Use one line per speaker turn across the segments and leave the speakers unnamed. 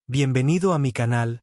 Bienvenido a mi canal,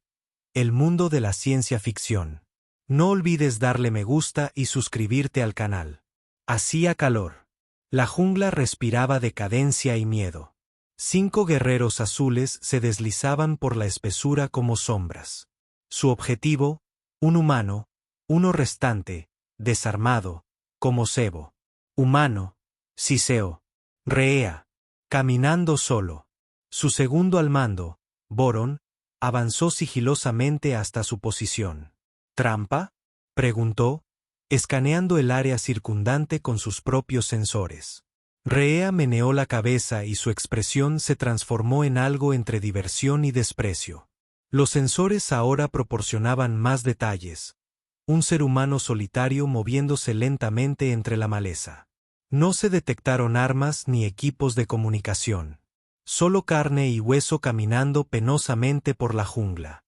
El Mundo de la Ciencia Ficción. No olvides darle me gusta y suscribirte al canal. Hacía calor. La jungla respiraba decadencia y miedo. 5 guerreros azules se deslizaban por la espesura como sombras. Su objetivo, un humano, uno restante, desarmado, como cebo. Humano, Siseo. Rhea. Caminando solo. Su segundo al mando, Boron, avanzó sigilosamente hasta su posición. ¿Trampa?, preguntó, escaneando el área circundante con sus propios sensores. Rhea meneó la cabeza y su expresión se transformó en algo entre diversión y desprecio. Los sensores ahora proporcionaban más detalles. Un ser humano solitario moviéndose lentamente entre la maleza. No se detectaron armas ni equipos de comunicación. Solo carne y hueso caminando penosamente por la jungla.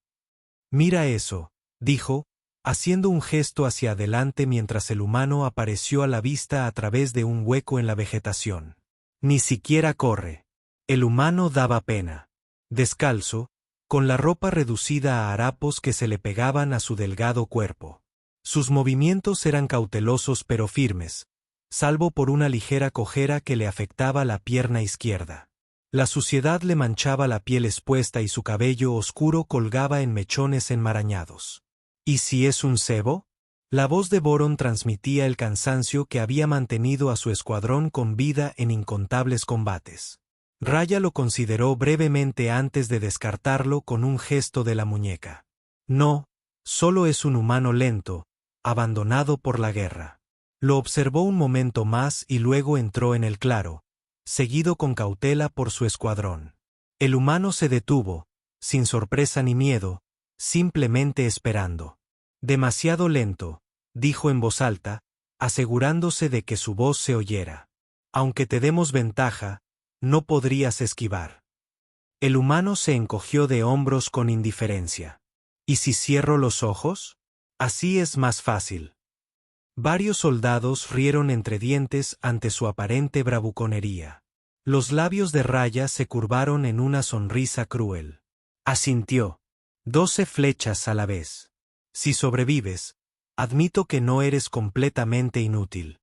«Mira eso», dijo, haciendo un gesto hacia adelante mientras el humano apareció a la vista a través de un hueco en la vegetación. Ni siquiera corre. El humano daba pena. Descalzo, con la ropa reducida a harapos que se le pegaban a su delgado cuerpo. Sus movimientos eran cautelosos pero firmes, salvo por una ligera cojera que le afectaba la pierna izquierda. La suciedad le manchaba la piel expuesta y su cabello oscuro colgaba en mechones enmarañados. ¿Y si es un cebo? La voz de Boron transmitía el cansancio que había mantenido a su escuadrón con vida en incontables combates. Raya lo consideró brevemente antes de descartarlo con un gesto de la muñeca. No, solo es un humano lento, abandonado por la guerra. Lo observó un momento más y luego entró en el claro, seguido con cautela por su escuadrón. El humano se detuvo, sin sorpresa ni miedo, simplemente esperando. Demasiado lento, dijo en voz alta, asegurándose de que su voz se oyera. Aunque te demos ventaja, no podrías esquivar. El humano se encogió de hombros con indiferencia. ¿Y si cierro los ojos? Así es más fácil. Varios soldados rieron entre dientes ante su aparente bravuconería. Los labios de Raya se curvaron en una sonrisa cruel. Asintió. 12 flechas a la vez. Si sobrevives, admito que no eres completamente inútil.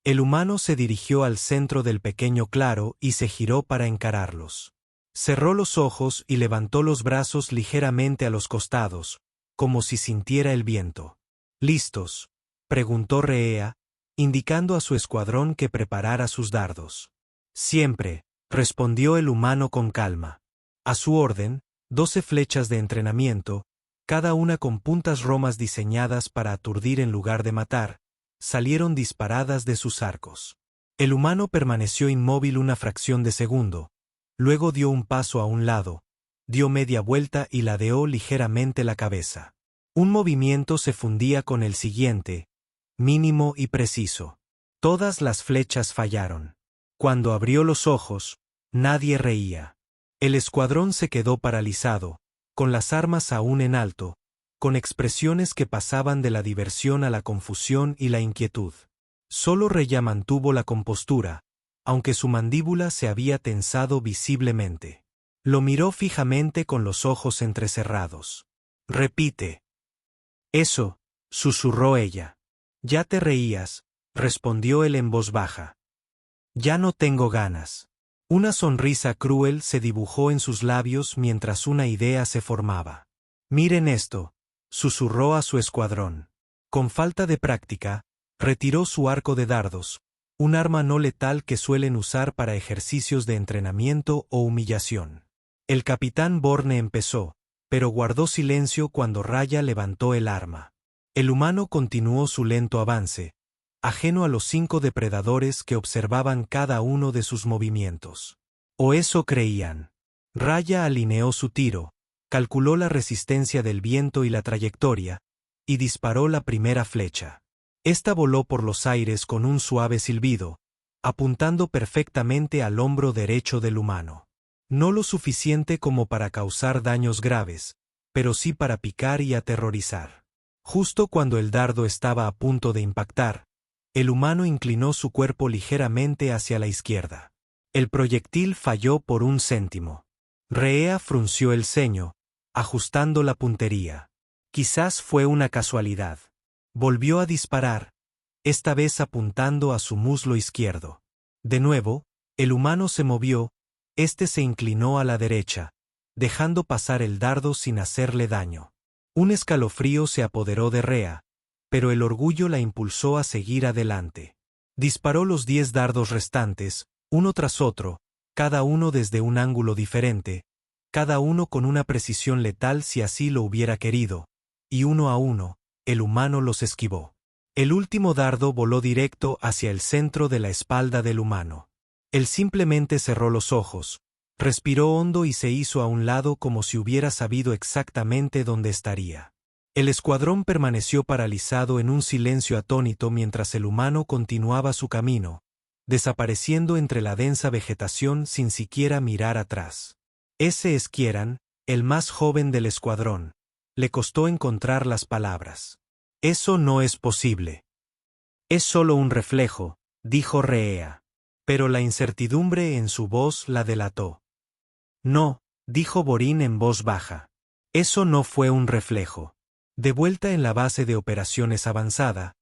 El humano se dirigió al centro del pequeño claro y se giró para encararlos. Cerró los ojos y levantó los brazos ligeramente a los costados, como si sintiera el viento. ¿Listos?, preguntó Rhea, indicando a su escuadrón que preparara sus dardos. Siempre, respondió el humano con calma. A su orden, 12 flechas de entrenamiento, cada una con puntas romas diseñadas para aturdir en lugar de matar, salieron disparadas de sus arcos. El humano permaneció inmóvil una fracción de segundo, luego dio un paso a un lado, dio media vuelta y ladeó ligeramente la cabeza. Un movimiento se fundía con el siguiente, mínimo y preciso. Todas las flechas fallaron. Cuando abrió los ojos, nadie reía. El escuadrón se quedó paralizado, con las armas aún en alto, con expresiones que pasaban de la diversión a la confusión y la inquietud. Solo Rhea mantuvo la compostura, aunque su mandíbula se había tensado visiblemente. Lo miró fijamente con los ojos entrecerrados. «Repite». «Eso», susurró ella. «Ya te reías», respondió él en voz baja. «Ya no tengo ganas». Una sonrisa cruel se dibujó en sus labios mientras una idea se formaba. «Miren esto», susurró a su escuadrón. Con falta de práctica, retiró su arco de dardos, un arma no letal que suelen usar para ejercicios de entrenamiento o humillación. El capitán Borne empezó, pero guardó silencio cuando Raya levantó el arma. El humano continuó su lento avance, ajeno a los 5 depredadores que observaban cada uno de sus movimientos. O eso creían. Raya alineó su tiro, calculó la resistencia del viento y la trayectoria, y disparó la primera flecha. Esta voló por los aires con un suave silbido, apuntando perfectamente al hombro derecho del humano. No lo suficiente como para causar daños graves, pero sí para picar y aterrorizar. Justo cuando el dardo estaba a punto de impactar, el humano inclinó su cuerpo ligeramente hacia la izquierda. El proyectil falló por 1 céntimo. Rhea frunció el ceño, ajustando la puntería. Quizás fue una casualidad. Volvió a disparar, esta vez apuntando a su muslo izquierdo. De nuevo, el humano se movió, se inclinó a la derecha, dejando pasar el dardo sin hacerle daño. Un escalofrío se apoderó de Rhea, pero el orgullo la impulsó a seguir adelante. Disparó los 10 dardos restantes, uno tras otro, cada uno desde un ángulo diferente, cada uno con una precisión letal si así lo hubiera querido, y uno a uno, el humano los esquivó. El último dardo voló directo hacia el centro de la espalda del humano. Él simplemente cerró los ojos, respiró hondo y se hizo a un lado como si hubiera sabido exactamente dónde estaría. El escuadrón permaneció paralizado en un silencio atónito mientras el humano continuaba su camino, desapareciendo entre la densa vegetación sin siquiera mirar atrás. Ese es Kieran, el más joven del escuadrón. Le costó encontrar las palabras. Eso no es posible. Es solo un reflejo, dijo Rhea. Pero la incertidumbre en su voz la delató. No, dijo Borín en voz baja. Eso no fue un reflejo. De vuelta en la base de operaciones avanzada,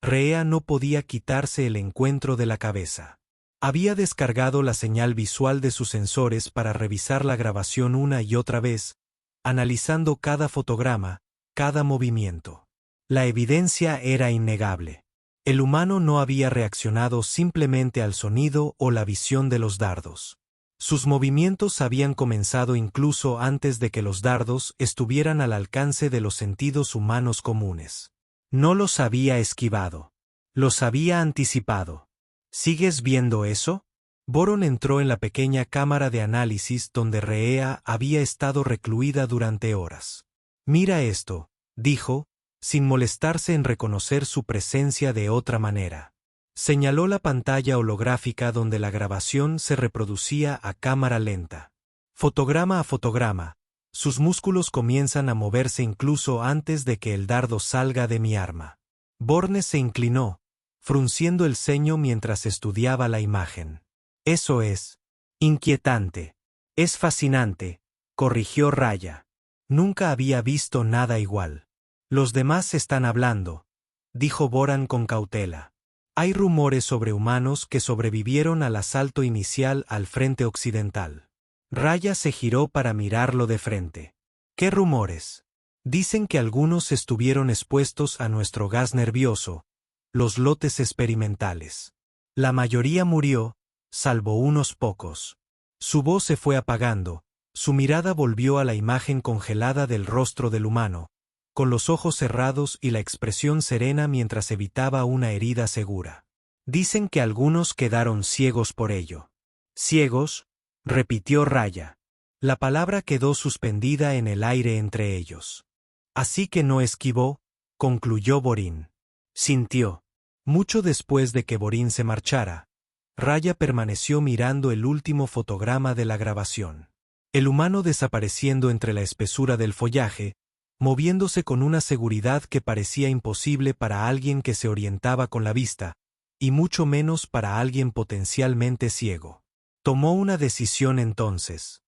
Rhea no podía quitarse el encuentro de la cabeza. Había descargado la señal visual de sus sensores para revisar la grabación una y otra vez, analizando cada fotograma, cada movimiento. La evidencia era innegable. El humano no había reaccionado simplemente al sonido o la visión de los dardos. Sus movimientos habían comenzado incluso antes de que los dardos estuvieran al alcance de los sentidos humanos comunes. No los había esquivado. Los había anticipado. ¿Sigues viendo eso? Boron entró en la pequeña cámara de análisis donde Rhea había estado recluida durante horas. Mira esto, dijo, sin molestarse en reconocer su presencia de otra manera. Señaló la pantalla holográfica donde la grabación se reproducía a cámara lenta. Fotograma a fotograma, sus músculos comienzan a moverse incluso antes de que el dardo salga de mi arma. Borne se inclinó, frunciendo el ceño mientras estudiaba la imagen. Eso es inquietante. Es fascinante, corrigió Raya. Nunca había visto nada igual. Los demás están hablando, dijo Boran con cautela. Hay rumores sobre humanos que sobrevivieron al asalto inicial al frente occidental. Raya se giró para mirarlo de frente. ¿Qué rumores? Dicen que algunos estuvieron expuestos a nuestro gas nervioso, los lotes experimentales. La mayoría murió, salvo unos pocos. Su voz se fue apagando, su mirada volvió a la imagen congelada del rostro del humano, con los ojos cerrados y la expresión serena mientras evitaba una herida segura. Dicen que algunos quedaron ciegos por ello. ¿Ciegos?, repitió Raya. La palabra quedó suspendida en el aire entre ellos. Así que no esquivó, concluyó Borín. Sintió. Mucho después de que Borín se marchara, Raya permaneció mirando el último fotograma de la grabación. El humano desapareciendo entre la espesura del follaje, moviéndose con una seguridad que parecía imposible para alguien que se orientaba con la vista, y mucho menos para alguien potencialmente ciego. Tomó una decisión entonces.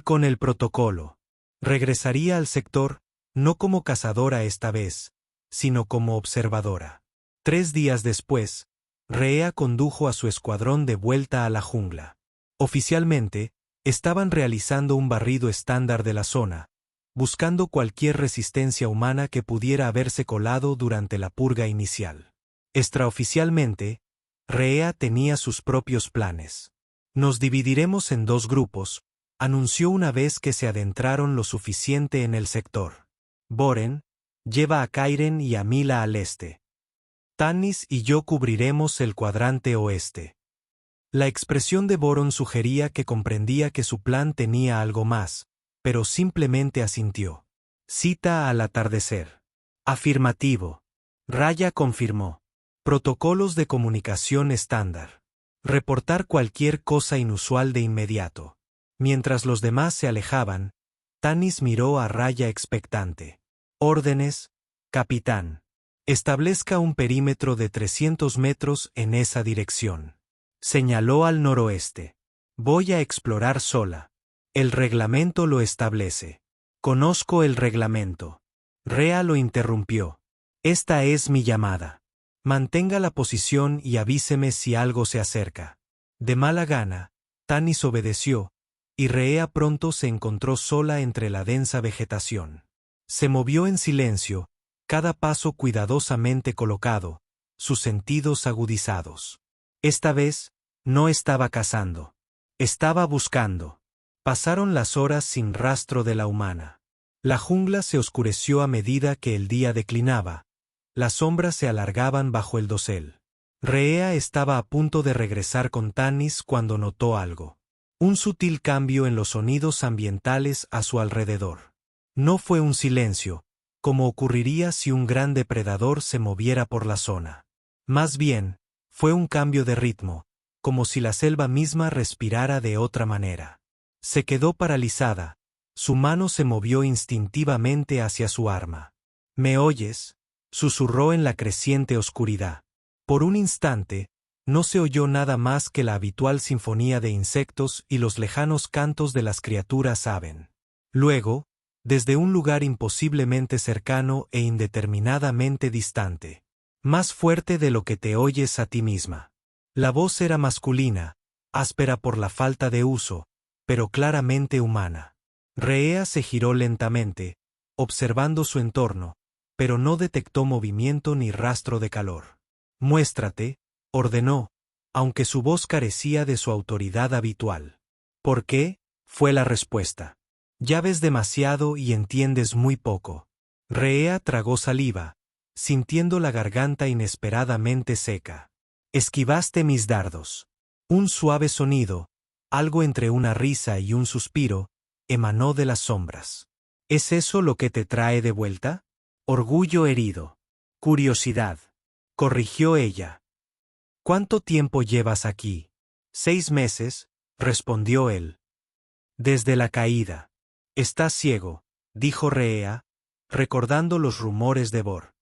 Con el protocolo. Regresaría al sector, no como cazadora esta vez, sino como observadora. 3 días después, Rhea condujo a su escuadrón de vuelta a la jungla. Oficialmente, estaban realizando un barrido estándar de la zona, buscando cualquier resistencia humana que pudiera haberse colado durante la purga inicial. Extraoficialmente, Rhea tenía sus propios planes. Nos dividiremos en 2 grupos, anunció una vez que se adentraron lo suficiente en el sector. Boren lleva a Kairen y a Mila al este. Tanis y yo cubriremos el cuadrante oeste. La expresión de Boron sugería que comprendía que su plan tenía algo más, pero simplemente asintió. Cita al atardecer. Afirmativo. Raya confirmó. Protocolos de comunicación estándar. Reportar cualquier cosa inusual de inmediato. Mientras los demás se alejaban, Tanis miró a Raya expectante. Órdenes, capitán. Establezca un perímetro de 300 metros en esa dirección. Señaló al noroeste. Voy a explorar sola. El reglamento lo establece. Conozco el reglamento. Rea lo interrumpió. Esta es mi llamada. Mantenga la posición y avíseme si algo se acerca. De mala gana, Tannis obedeció, y Rea pronto se encontró sola entre la densa vegetación. Se movió en silencio, cada paso cuidadosamente colocado, sus sentidos agudizados. Esta vez, no estaba cazando. Estaba buscando. Pasaron las horas sin rastro de la humana. La jungla se oscureció a medida que el día declinaba. Las sombras se alargaban bajo el dosel. Rea estaba a punto de regresar con Tannis cuando notó algo. Un sutil cambio en los sonidos ambientales a su alrededor. No fue un silencio, como ocurriría si un gran depredador se moviera por la zona. Más bien, fue un cambio de ritmo, como si la selva misma respirara de otra manera. Se quedó paralizada, su mano se movió instintivamente hacia su arma. ¿Me oyes?, susurró en la creciente oscuridad. Por un instante, no se oyó nada más que la habitual sinfonía de insectos y los lejanos cantos de las criaturas aven. Luego, desde un lugar imposiblemente cercano e indeterminadamente distante. Más fuerte de lo que te oyes a ti misma. La voz era masculina, áspera por la falta de uso, pero claramente humana. Rea se giró lentamente, observando su entorno, pero no detectó movimiento ni rastro de calor. Muéstrate, ordenó, aunque su voz carecía de su autoridad habitual. ¿Por qué?, fue la respuesta. Ya ves demasiado y entiendes muy poco. Rea tragó saliva, sintiendo la garganta inesperadamente seca. Esquivaste mis dardos. Un suave sonido, algo entre una risa y un suspiro, emanó de las sombras. ¿Es eso lo que te trae de vuelta? Orgullo herido. Curiosidad. Corrigió ella. ¿Cuánto tiempo llevas aquí? 6 meses, respondió él. Desde la caída. Estás ciego, dijo Rea, recordando los rumores de Bor.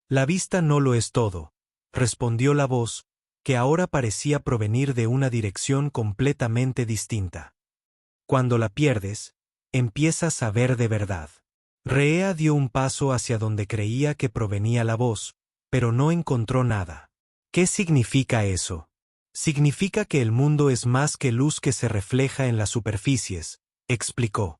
La vista no lo es todo, respondió la voz, que ahora parecía provenir de una dirección completamente distinta. Cuando la pierdes, empiezas a ver de verdad. Rea dio un paso hacia donde creía que provenía la voz, pero no encontró nada. ¿Qué significa eso? Significa que el mundo es más que luz que se refleja en las superficies, explicó.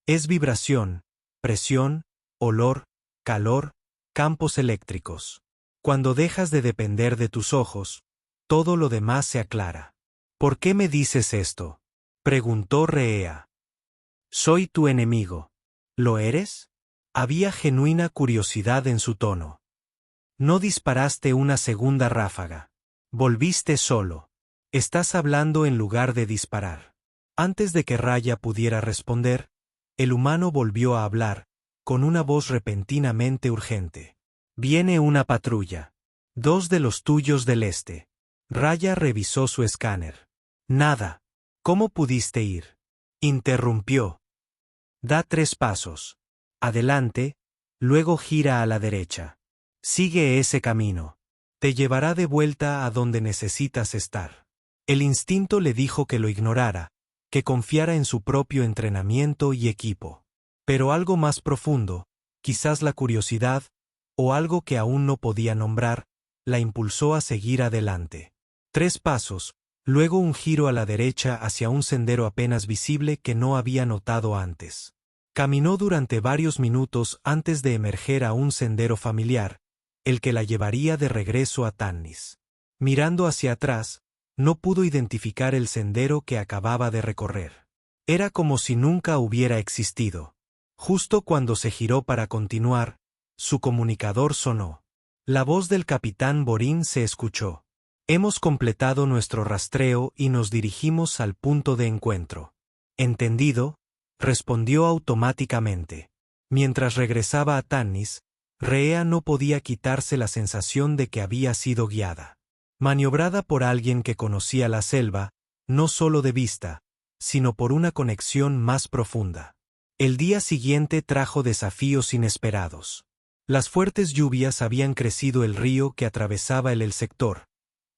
Es vibración, presión, olor, calor, campos eléctricos. Cuando dejas de depender de tus ojos, todo lo demás se aclara. ¿Por qué me dices esto?, preguntó Rea. Soy tu enemigo. ¿Lo eres? Había genuina curiosidad en su tono. No disparaste una segunda ráfaga. Volviste solo. Estás hablando en lugar de disparar. Antes de que Raya pudiera responder, el humano volvió a hablar, con una voz repentinamente urgente. Viene una patrulla. 2 de los tuyos del este. Raya revisó su escáner. Nada. ¿Cómo pudiste ir? Interrumpió. Da 3 pasos. Adelante, luego gira a la derecha. Sigue ese camino. Te llevará de vuelta a donde necesitas estar. El instinto le dijo que lo ignorara, que confiara en su propio entrenamiento y equipo. Pero algo más profundo, quizás la curiosidad, o algo que aún no podía nombrar, la impulsó a seguir adelante. 3 pasos, luego un giro a la derecha hacia un sendero apenas visible que no había notado antes. Caminó durante varios minutos antes de emerger a un sendero familiar, el que la llevaría de regreso a Tannis. Mirando hacia atrás, no pudo identificar el sendero que acababa de recorrer. Era como si nunca hubiera existido. Justo cuando se giró para continuar, su comunicador sonó. La voz del capitán Borín se escuchó. Hemos completado nuestro rastreo y nos dirigimos al punto de encuentro. ¿Entendido?, respondió automáticamente. Mientras regresaba a Tannis, Rea no podía quitarse la sensación de que había sido guiada. Maniobrada por alguien que conocía la selva, no solo de vista, sino por una conexión más profunda. El día siguiente trajo desafíos inesperados. Las fuertes lluvias habían crecido el río que atravesaba el sector,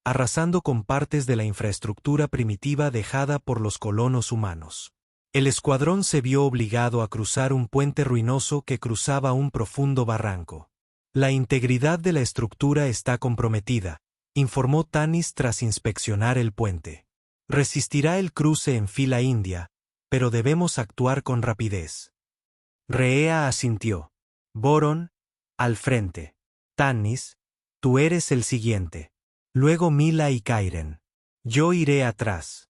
arrasando con partes de la infraestructura primitiva dejada por los colonos humanos. El escuadrón se vio obligado a cruzar un puente ruinoso que cruzaba un profundo barranco. La integridad de la estructura está comprometida, informó Tanis tras inspeccionar el puente. Resistirá el cruce en fila india, pero debemos actuar con rapidez. Rhea asintió. Boron, al frente. Tanis, tú eres el siguiente. Luego Mila y Kairen. Yo iré atrás.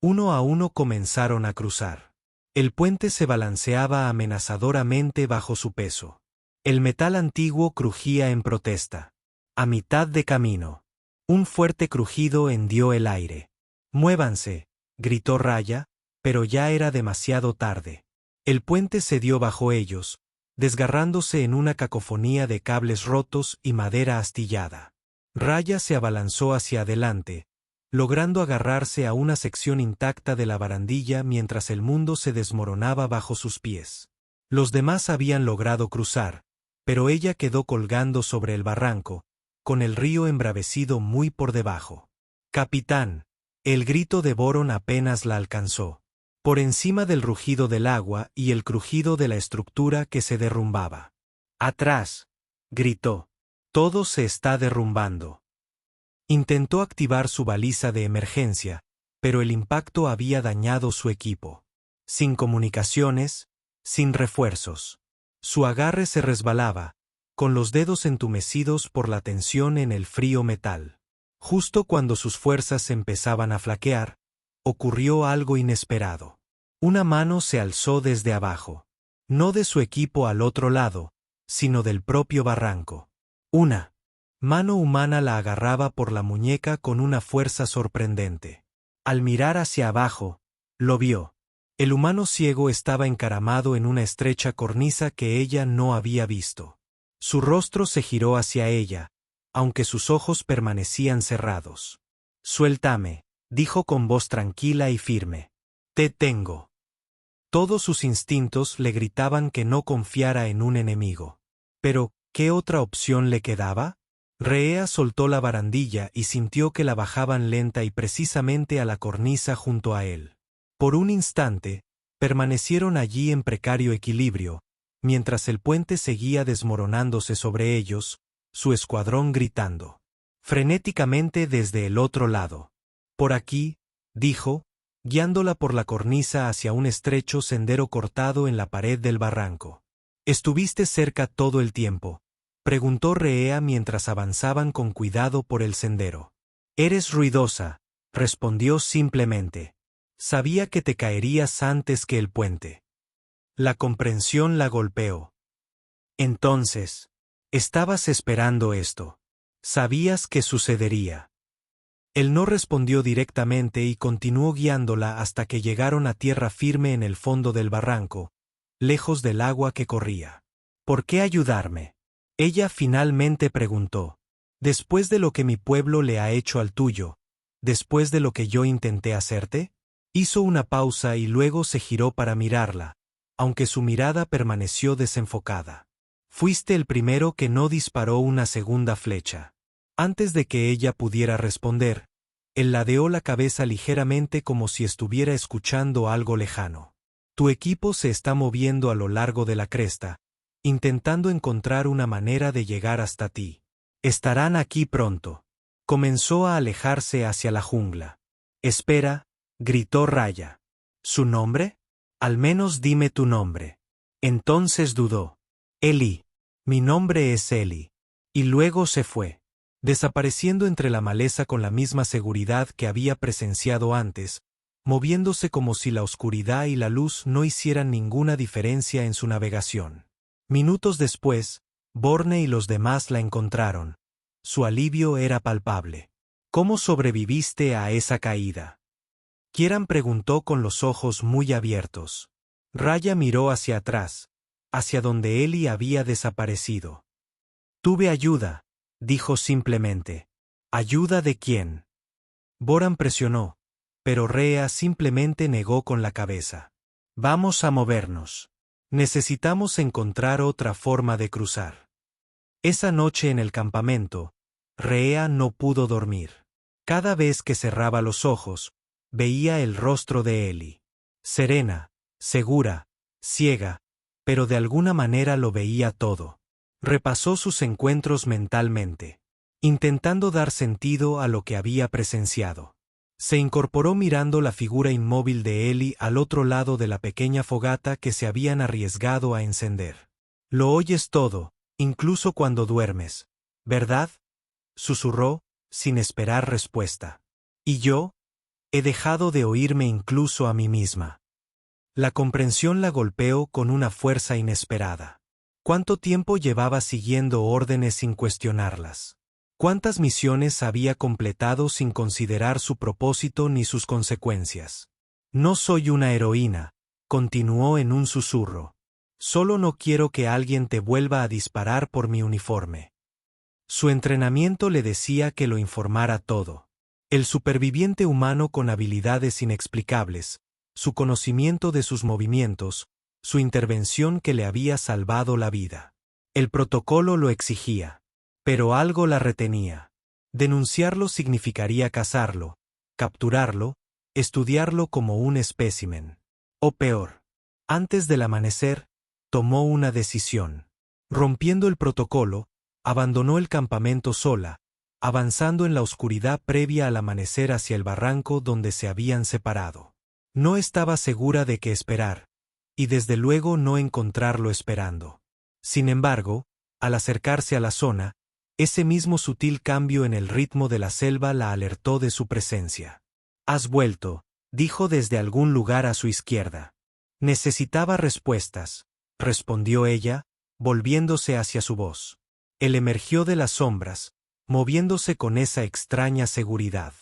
Uno a uno comenzaron a cruzar. El puente se balanceaba amenazadoramente bajo su peso. El metal antiguo crujía en protesta. A mitad de camino. Un fuerte crujido hendió el aire. «Muévanse», gritó Raya, pero ya era demasiado tarde. El puente cedió bajo ellos, desgarrándose en una cacofonía de cables rotos y madera astillada. Raya se abalanzó hacia adelante, logrando agarrarse a una sección intacta de la barandilla mientras el mundo se desmoronaba bajo sus pies. Los demás habían logrado cruzar, pero ella quedó colgando sobre el barranco, con el río embravecido muy por debajo. «Capitán», el grito de Boron apenas la alcanzó. Por encima del rugido del agua y el crujido de la estructura que se derrumbaba. «¡Atrás!», gritó. «Todo se está derrumbando». Intentó activar su baliza de emergencia, pero el impacto había dañado su equipo. Sin comunicaciones, sin refuerzos. Su agarre se resbalaba, con los dedos entumecidos por la tensión en el frío metal. Justo cuando sus fuerzas empezaban a flaquear, ocurrió algo inesperado. Una mano se alzó desde abajo. No de su equipo al otro lado, sino del propio barranco. Una mano humana la agarraba por la muñeca con una fuerza sorprendente. Al mirar hacia abajo, lo vio. El humano ciego estaba encaramado en una estrecha cornisa que ella no había visto. Su rostro se giró hacia ella, aunque sus ojos permanecían cerrados. «Suéltame», dijo con voz tranquila y firme. «Te tengo». Todos sus instintos le gritaban que no confiara en un enemigo. Pero, ¿qué otra opción le quedaba? Rhea soltó la barandilla y sintió que la bajaban lenta y precisamente a la cornisa junto a él. Por un instante, permanecieron allí en precario equilibrio, mientras el puente seguía desmoronándose sobre ellos, su escuadrón gritando frenéticamente desde el otro lado. «Por aquí», dijo, guiándola por la cornisa hacia un estrecho sendero cortado en la pared del barranco. «¿Estuviste cerca todo el tiempo?», preguntó Rhea mientras avanzaban con cuidado por el sendero. «Eres ruidosa», respondió simplemente. «Sabía que te caerías antes que el puente». La comprensión la golpeó. «Entonces, estabas esperando esto. Sabías que sucedería». Él no respondió directamente y continuó guiándola hasta que llegaron a tierra firme en el fondo del barranco, lejos del agua que corría. «¿Por qué ayudarme?», ella finalmente preguntó. «¿Después de lo que mi pueblo le ha hecho al tuyo? ¿Después de lo que yo intenté hacerte?». Hizo una pausa y luego se giró para mirarla, aunque su mirada permaneció desenfocada. «Fuiste el primero que no disparó una segunda flecha». Antes de que ella pudiera responder, él ladeó la cabeza ligeramente como si estuviera escuchando algo lejano. «Tu equipo se está moviendo a lo largo de la cresta, intentando encontrar una manera de llegar hasta ti. Estarán aquí pronto». Comenzó a alejarse hacia la jungla. «Espera», gritó Raya. «¿Su nombre? Al menos dime tu nombre». Entonces dudó. «Eli. Mi nombre es Eli». Y luego se fue, desapareciendo entre la maleza con la misma seguridad que había presenciado antes, moviéndose como si la oscuridad y la luz no hicieran ninguna diferencia en su navegación. Minutos después, Borne y los demás la encontraron. Su alivio era palpable. «¿Cómo sobreviviste a esa caída?», Kieran preguntó con los ojos muy abiertos. Raya miró hacia atrás, hacia donde Eli había desaparecido. «Tuve ayuda», dijo simplemente. «¿Ayuda de quién?». Boran presionó, pero Rhea simplemente negó con la cabeza. «Vamos a movernos. Necesitamos encontrar otra forma de cruzar». Esa noche en el campamento, Rhea no pudo dormir. Cada vez que cerraba los ojos, veía el rostro de Eli. Serena, segura, ciega, pero de alguna manera lo veía todo. Repasó sus encuentros mentalmente, intentando dar sentido a lo que había presenciado. Se incorporó mirando la figura inmóvil de Ellie al otro lado de la pequeña fogata que se habían arriesgado a encender. Lo oyes todo, incluso cuando duermes, ¿verdad? Susurró, sin esperar respuesta. ¿Y yo? He dejado de oírme incluso a mí misma. La comprensión la golpeó con una fuerza inesperada. ¿Cuánto tiempo llevaba siguiendo órdenes sin cuestionarlas? ¿Cuántas misiones había completado sin considerar su propósito ni sus consecuencias? No soy una heroína, continuó en un susurro. Solo no quiero que alguien te vuelva a disparar por mi uniforme. Su entrenamiento le decía que lo informara todo. El superviviente humano con habilidades inexplicables, su conocimiento de sus movimientos, su intervención que le había salvado la vida. El protocolo lo exigía. Pero algo la retenía. Denunciarlo significaría cazarlo, capturarlo, estudiarlo como un espécimen. O peor. Antes del amanecer, tomó una decisión. Rompiendo el protocolo, abandonó el campamento sola, avanzando en la oscuridad previa al amanecer hacia el barranco donde se habían separado. No estaba segura de qué esperar, y desde luego no encontrarlo esperando. Sin embargo, al acercarse a la zona, ese mismo sutil cambio en el ritmo de la selva la alertó de su presencia. «Has vuelto», dijo desde algún lugar a su izquierda. Necesitaba respuestas, respondió ella, volviéndose hacia su voz. Él emergió de las sombras, moviéndose con esa extraña seguridad.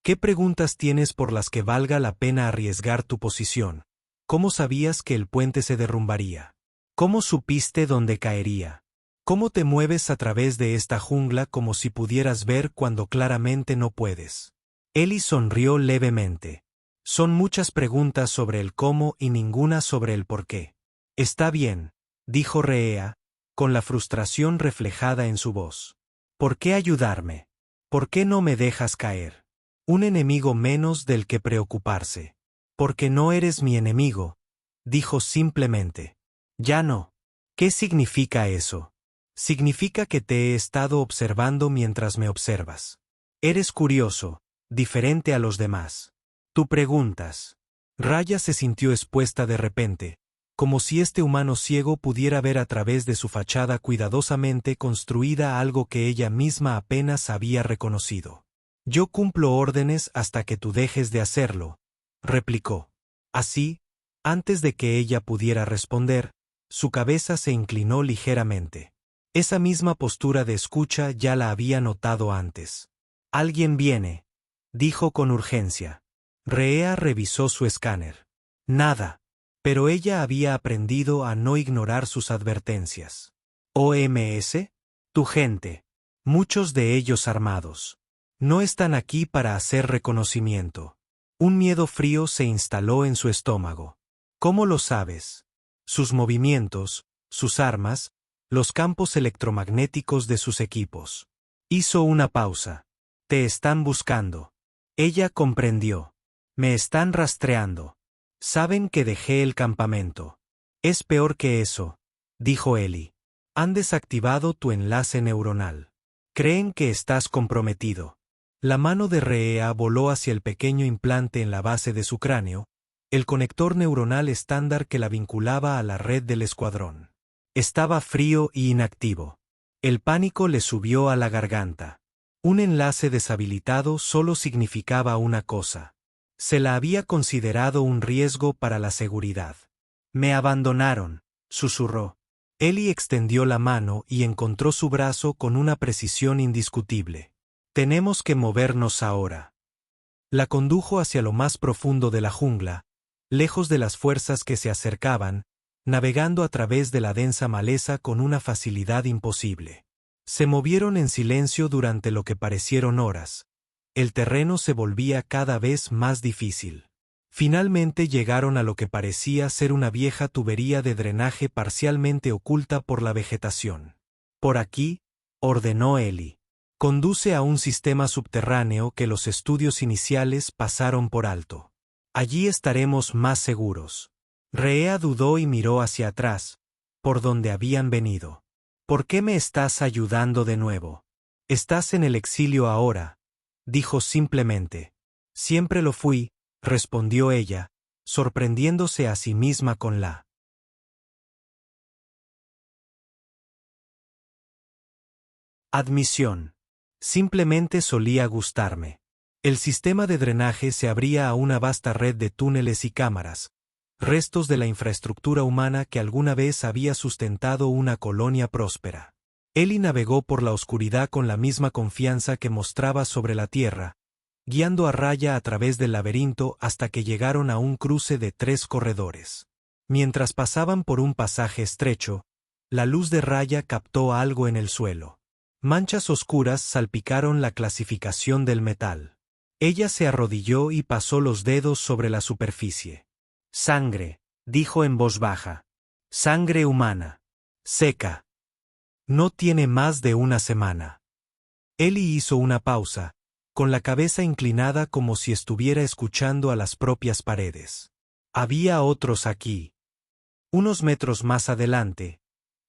¿Qué preguntas tienes por las que valga la pena arriesgar tu posición? ¿Cómo sabías que el puente se derrumbaría? ¿Cómo supiste dónde caería? ¿Cómo te mueves a través de esta jungla como si pudieras ver cuando claramente no puedes? Ellie sonrió levemente. Son muchas preguntas sobre el cómo y ninguna sobre el por qué. Está bien, dijo Rhea, con la frustración reflejada en su voz. ¿Por qué ayudarme? ¿Por qué no me dejas caer? Un enemigo menos del que preocuparse. Porque no eres mi enemigo, dijo simplemente. Ya no. ¿Qué significa eso? Significa que te he estado observando mientras me observas. Eres curioso, diferente a los demás. Tú preguntas. Raya se sintió expuesta de repente, como si este humano ciego pudiera ver a través de su fachada cuidadosamente construida algo que ella misma apenas había reconocido. Yo cumplo órdenes hasta que tú dejes de hacerlo, replicó. Así, antes de que ella pudiera responder, su cabeza se inclinó ligeramente. Esa misma postura de escucha ya la había notado antes. Alguien viene, dijo con urgencia. Rhea revisó su escáner. Nada. Pero ella había aprendido a no ignorar sus advertencias. ¿OMS? Tu gente. Muchos de ellos armados. No están aquí para hacer reconocimiento. Un miedo frío se instaló en su estómago. ¿Cómo lo sabes? Sus movimientos, sus armas, los campos electromagnéticos de sus equipos. Hizo una pausa. Te están buscando. Ella comprendió. Me están rastreando. Saben que dejé el campamento. Es peor que eso, dijo Ellie. Han desactivado tu enlace neuronal. Creen que estás comprometido. La mano de Rhea voló hacia el pequeño implante en la base de su cráneo, el conector neuronal estándar que la vinculaba a la red del escuadrón. Estaba frío y inactivo. El pánico le subió a la garganta. Un enlace deshabilitado solo significaba una cosa. Se la había considerado un riesgo para la seguridad. Me abandonaron, susurró. Ellie extendió la mano y encontró su brazo con una precisión indiscutible. Tenemos que movernos ahora. La condujo hacia lo más profundo de la jungla, lejos de las fuerzas que se acercaban, navegando a través de la densa maleza con una facilidad imposible. Se movieron en silencio durante lo que parecieron horas. El terreno se volvía cada vez más difícil. Finalmente llegaron a lo que parecía ser una vieja tubería de drenaje parcialmente oculta por la vegetación. Por aquí, ordenó Ellie. Conduce a un sistema subterráneo que los estudios iniciales pasaron por alto. Allí estaremos más seguros. Rhea dudó y miró hacia atrás, por donde habían venido. ¿Por qué me estás ayudando de nuevo? Estás en el exilio ahora, dijo simplemente. Siempre lo fui, respondió ella, sorprendiéndose a sí misma con la admisión. Simplemente solía gustarme. El sistema de drenaje se abría a una vasta red de túneles y cámaras, restos de la infraestructura humana que alguna vez había sustentado una colonia próspera. Ellie navegó por la oscuridad con la misma confianza que mostraba sobre la tierra, guiando a Raya a través del laberinto hasta que llegaron a un cruce de 3 corredores. Mientras pasaban por un pasaje estrecho, la luz de Raya captó algo en el suelo. Manchas oscuras salpicaron la clasificación del metal. Ella se arrodilló y pasó los dedos sobre la superficie. Sangre, dijo en voz baja. Sangre humana. Seca. No tiene más de una semana. Ellie hizo una pausa, con la cabeza inclinada como si estuviera escuchando a las propias paredes. Había otros aquí. Unos metros más adelante,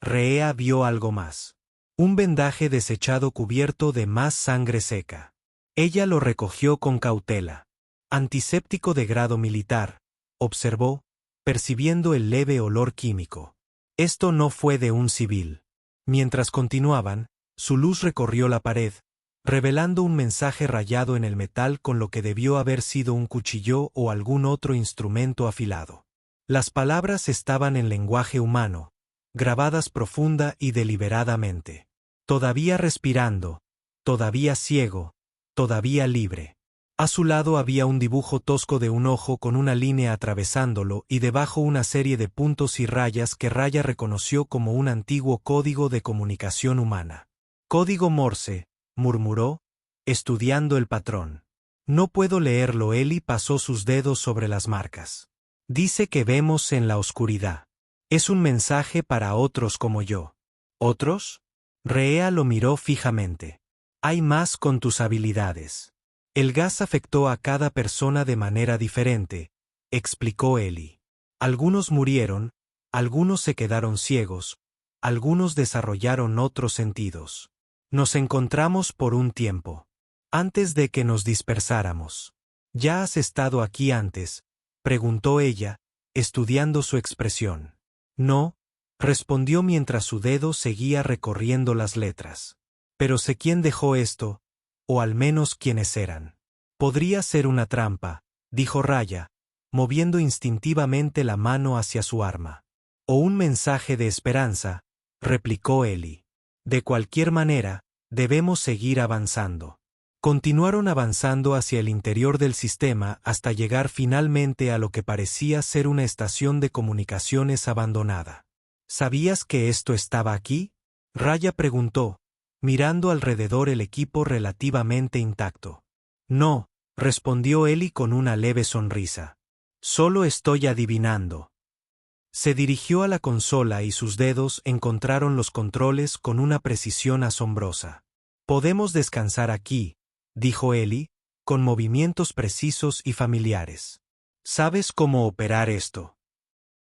Rhea vio algo más. Un vendaje desechado cubierto de más sangre seca. Ella lo recogió con cautela. Antiséptico de grado militar, observó, percibiendo el leve olor químico. Esto no fue de un civil. Mientras continuaban, su luz recorrió la pared, revelando un mensaje rayado en el metal con lo que debió haber sido un cuchillo o algún otro instrumento afilado. Las palabras estaban en lenguaje humano, grabadas profunda y deliberadamente. Todavía respirando, todavía ciego, todavía libre. A su lado había un dibujo tosco de un ojo con una línea atravesándolo y debajo una serie de puntos y rayas que Raya reconoció como un antiguo código de comunicación humana. Código Morse, murmuró, estudiando el patrón. No puedo leerlo. Ellie pasó sus dedos sobre las marcas. Dice que vemos en la oscuridad. Es un mensaje para otros como yo. ¿Otros? Rhea lo miró fijamente. Hay más con tus habilidades. El gas afectó a cada persona de manera diferente, explicó Ellie. Algunos murieron, algunos se quedaron ciegos, algunos desarrollaron otros sentidos. Nos encontramos por un tiempo. Antes de que nos dispersáramos. ¿Ya has estado aquí antes?, preguntó ella, estudiando su expresión. No, respondió mientras su dedo seguía recorriendo las letras. Pero sé quién dejó esto, o al menos quiénes eran. Podría ser una trampa, dijo Raya, moviendo instintivamente la mano hacia su arma. O un mensaje de esperanza, replicó Ellie. De cualquier manera, debemos seguir avanzando. Continuaron avanzando hacia el interior del sistema hasta llegar finalmente a lo que parecía ser una estación de comunicaciones abandonada. ¿Sabías que esto estaba aquí?, Raya preguntó, mirando alrededor el equipo relativamente intacto. No, respondió Ellie con una leve sonrisa. Solo estoy adivinando. Se dirigió a la consola y sus dedos encontraron los controles con una precisión asombrosa. Podemos descansar aquí, dijo Ellie, con movimientos precisos y familiares. ¿Sabes cómo operar esto?,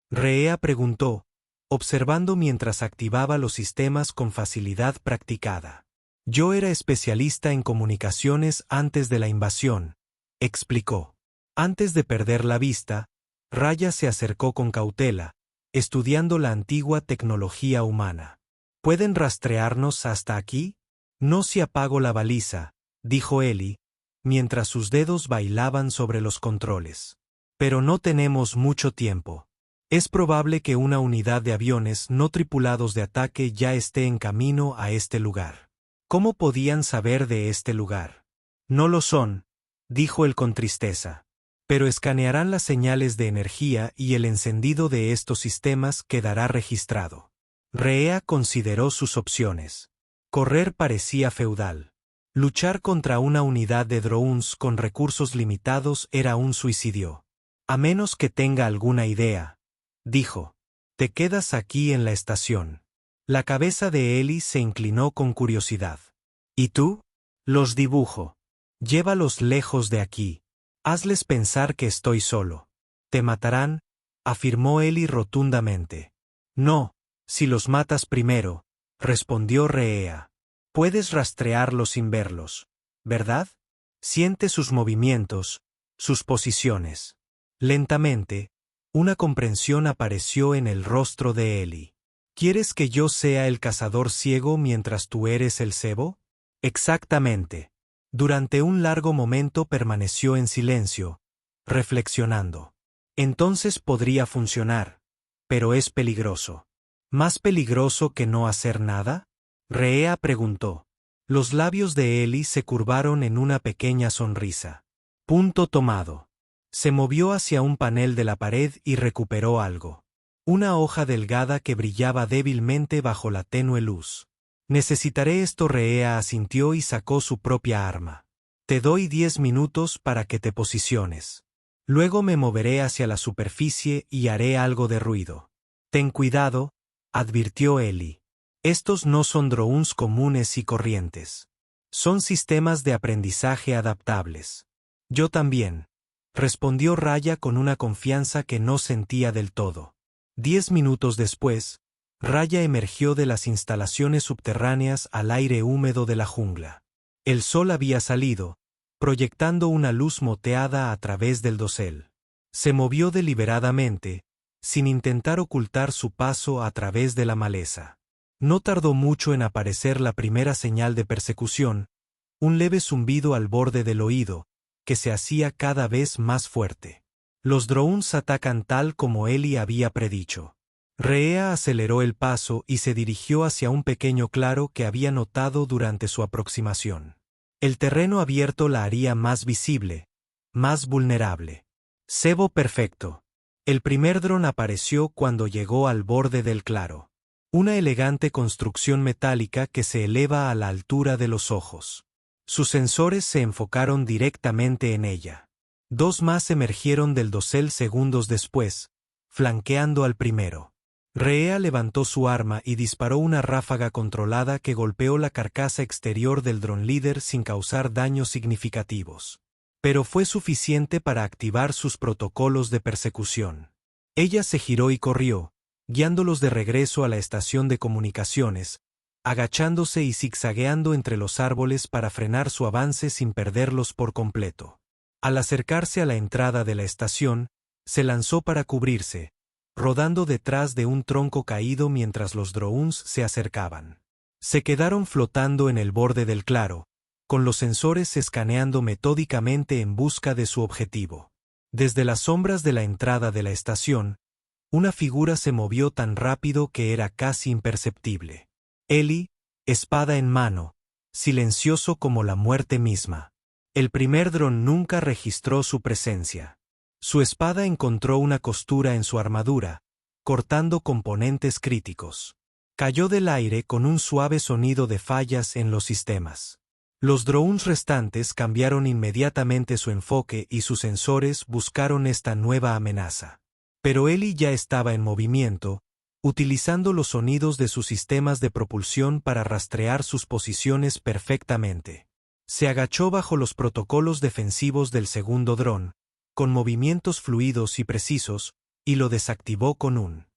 Rhea preguntó, observando mientras activaba los sistemas con facilidad practicada. Yo era especialista en comunicaciones antes de la invasión, explicó. Antes de perder la vista, Raya se acercó con cautela, estudiando la antigua tecnología humana. ¿Pueden rastrearnos hasta aquí? No si apago la baliza, dijo Ellie, mientras sus dedos bailaban sobre los controles. Pero no tenemos mucho tiempo. Es probable que una unidad de aviones no tripulados de ataque ya esté en camino a este lugar. ¿Cómo podían saber de este lugar? No lo son, dijo él con tristeza. Pero escanearán las señales de energía y el encendido de estos sistemas quedará registrado. Rhea consideró sus opciones. Correr parecía feudal. Luchar contra una unidad de drones con recursos limitados era un suicidio. A menos que tenga alguna idea, dijo. Te quedas aquí en la estación. La cabeza de Ellie se inclinó con curiosidad. ¿Y tú? Los dibujo. Llévalos lejos de aquí. Hazles pensar que estoy solo. Te matarán, afirmó Eli rotundamente. No, si los matas primero, respondió Rhea. Puedes rastrearlos sin verlos, ¿verdad? Siente sus movimientos, sus posiciones. Lentamente, una comprensión apareció en el rostro de Eli. ¿Quieres que yo sea el cazador ciego mientras tú eres el cebo? Exactamente. Durante un largo momento permaneció en silencio, reflexionando. Entonces podría funcionar, pero es peligroso. ¿Más peligroso que no hacer nada? Rhea preguntó. Los labios de Eli se curvaron en una pequeña sonrisa. Punto tomado. Se movió hacia un panel de la pared y recuperó algo. Una hoja delgada que brillaba débilmente bajo la tenue luz. Necesitaré esto. Rhea asintió y sacó su propia arma. Te doy 10 minutos para que te posiciones. Luego me moveré hacia la superficie y haré algo de ruido. Ten cuidado, advirtió Eli. Estos no son drones comunes y corrientes. Son sistemas de aprendizaje adaptables. Yo también, respondió Raya con una confianza que no sentía del todo. 10 minutos después, Raya emergió de las instalaciones subterráneas al aire húmedo de la jungla. El sol había salido, proyectando una luz moteada a través del dosel. Se movió deliberadamente, sin intentar ocultar su paso a través de la maleza. No tardó mucho en aparecer la primera señal de persecución, un leve zumbido al borde del oído, que se hacía cada vez más fuerte. Los drones atacan tal como Eli había predicho. Rhea aceleró el paso y se dirigió hacia un pequeño claro que había notado durante su aproximación. El terreno abierto la haría más visible, más vulnerable. Cebo perfecto. El primer dron apareció cuando llegó al borde del claro. Una elegante construcción metálica que se eleva a la altura de los ojos. Sus sensores se enfocaron directamente en ella. 2 más emergieron del dosel segundos después, flanqueando al primero. Rhea levantó su arma y disparó una ráfaga controlada que golpeó la carcasa exterior del dron líder sin causar daños significativos. Pero fue suficiente para activar sus protocolos de persecución. Ella se giró y corrió, guiándolos de regreso a la estación de comunicaciones, agachándose y zigzagueando entre los árboles para frenar su avance sin perderlos por completo. Al acercarse a la entrada de la estación, se lanzó para cubrirse, rodando detrás de un tronco caído mientras los drones se acercaban. Se quedaron flotando en el borde del claro, con los sensores escaneando metódicamente en busca de su objetivo. Desde las sombras de la entrada de la estación, una figura se movió tan rápido que era casi imperceptible. Eli, espada en mano, silencioso como la muerte misma. El primer dron nunca registró su presencia. Su espada encontró una costura en su armadura, cortando componentes críticos. Cayó del aire con un suave sonido de fallas en los sistemas. Los drones restantes cambiaron inmediatamente su enfoque y sus sensores buscaron esta nueva amenaza. Pero Eli ya estaba en movimiento, utilizando los sonidos de sus sistemas de propulsión para rastrear sus posiciones perfectamente. Se agachó bajo los protocolos defensivos del segundo dron, con movimientos fluidos y precisos, y lo desactivó con un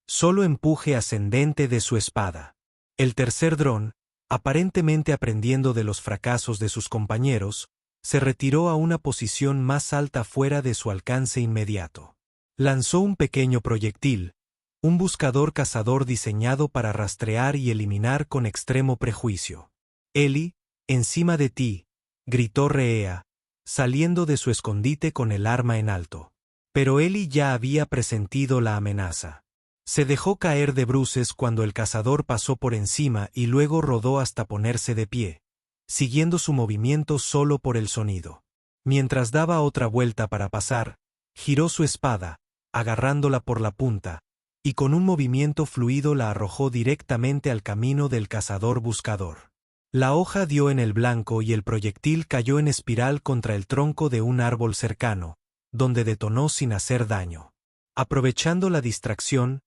solo empuje ascendente de su espada. El tercer dron, aparentemente aprendiendo de los fracasos de sus compañeros, se retiró a una posición más alta fuera de su alcance inmediato. Lanzó un pequeño proyectil, un buscador cazador diseñado para rastrear y eliminar con extremo prejuicio. Eli, encima de ti, gritó Rhea, saliendo de su escondite con el arma en alto. Pero Eli ya había presentido la amenaza. Se dejó caer de bruces cuando el cazador pasó por encima y luego rodó hasta ponerse de pie, siguiendo su movimiento solo por el sonido. Mientras daba otra vuelta para pasar, giró su espada, agarrándola por la punta, y con un movimiento fluido la arrojó directamente al camino del cazador buscador. La hoja dio en el blanco y el proyectil cayó en espiral contra el tronco de un árbol cercano, donde detonó sin hacer daño. Aprovechando la distracción,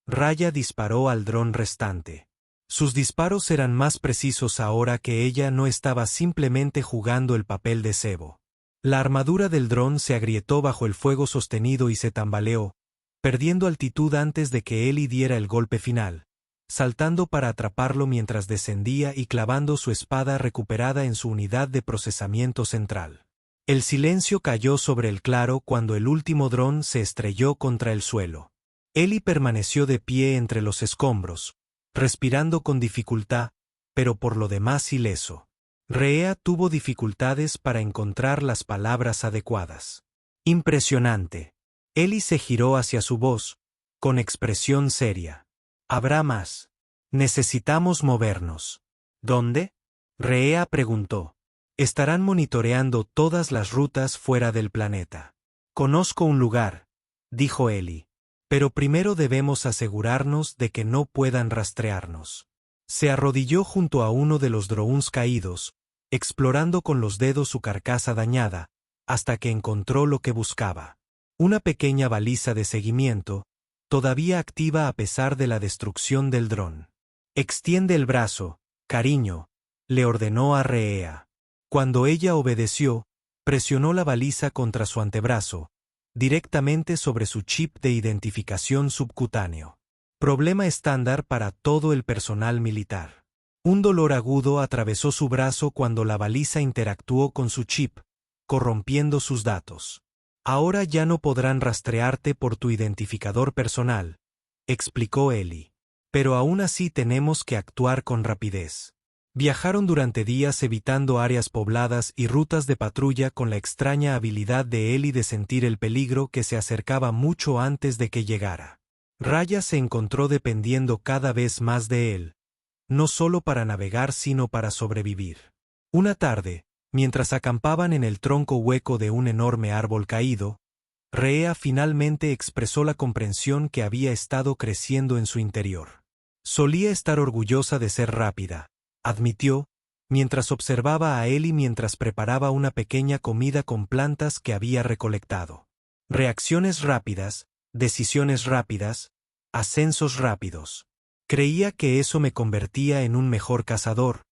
Raya disparó al dron restante. Sus disparos eran más precisos ahora que ella no estaba simplemente jugando el papel de cebo. La armadura del dron se agrietó bajo el fuego sostenido y se tambaleó, perdiendo altitud antes de que Ellie diera el golpe final, saltando para atraparlo mientras descendía y clavando su espada recuperada en su unidad de procesamiento central. El silencio cayó sobre el claro cuando el último dron se estrelló contra el suelo. Ellie permaneció de pie entre los escombros, respirando con dificultad, pero por lo demás ileso. Rhea tuvo dificultades para encontrar las palabras adecuadas. Impresionante. Ellie se giró hacia su voz, con expresión seria. Habrá más. Necesitamos movernos. ¿Dónde? Rhea preguntó. Estarán monitoreando todas las rutas fuera del planeta. Conozco un lugar, dijo Ellie. Pero primero debemos asegurarnos de que no puedan rastrearnos. Se arrodilló junto a uno de los drones caídos, explorando con los dedos su carcasa dañada, hasta que encontró lo que buscaba. Una pequeña baliza de seguimiento, todavía activa a pesar de la destrucción del dron. Extiende el brazo, cariño, le ordenó a Rhea. Cuando ella obedeció, presionó la baliza contra su antebrazo, directamente sobre su chip de identificación subcutáneo. Problema estándar para todo el personal militar. Un dolor agudo atravesó su brazo cuando la baliza interactuó con su chip, corrompiendo sus datos. Ahora ya no podrán rastrearte por tu identificador personal, explicó Ellie. Pero aún así tenemos que actuar con rapidez. Viajaron durante días evitando áreas pobladas y rutas de patrulla con la extraña habilidad de Ellie de sentir el peligro que se acercaba mucho antes de que llegara. Raya se encontró dependiendo cada vez más de él, no solo para navegar sino para sobrevivir. Una tarde, mientras acampaban en el tronco hueco de un enorme árbol caído, Rhea finalmente expresó la comprensión que había estado creciendo en su interior. Solía estar orgullosa de ser rápida, admitió, mientras observaba a Ellie mientras preparaba una pequeña comida con plantas que había recolectado. Reacciones rápidas, decisiones rápidas, ascensos rápidos. Creía que eso me convertía en un mejor cazador,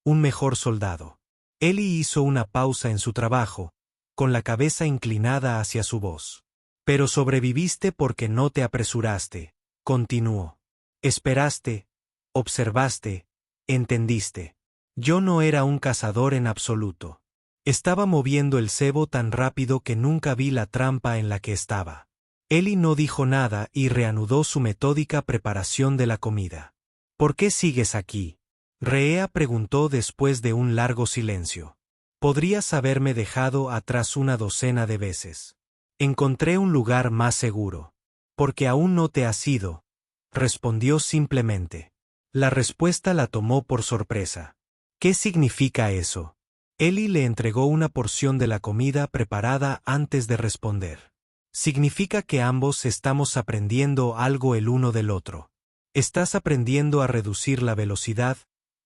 un mejor soldado. Ellie hizo una pausa en su trabajo, con la cabeza inclinada hacia su voz. Pero sobreviviste porque no te apresuraste, continuó. Esperaste, observaste, entendiste. Yo no era un cazador en absoluto. Estaba moviendo el cebo tan rápido que nunca vi la trampa en la que estaba. Ellie no dijo nada y reanudó su metódica preparación de la comida. ¿Por qué sigues aquí? Rhea preguntó después de un largo silencio. Podrías haberme dejado atrás una docena de veces. Encontré un lugar más seguro. Porque aún no te has ido, respondió simplemente. La respuesta la tomó por sorpresa. ¿Qué significa eso? Ellie le entregó una porción de la comida preparada antes de responder. Significa que ambos estamos aprendiendo algo el uno del otro. Estás aprendiendo a reducir la velocidad,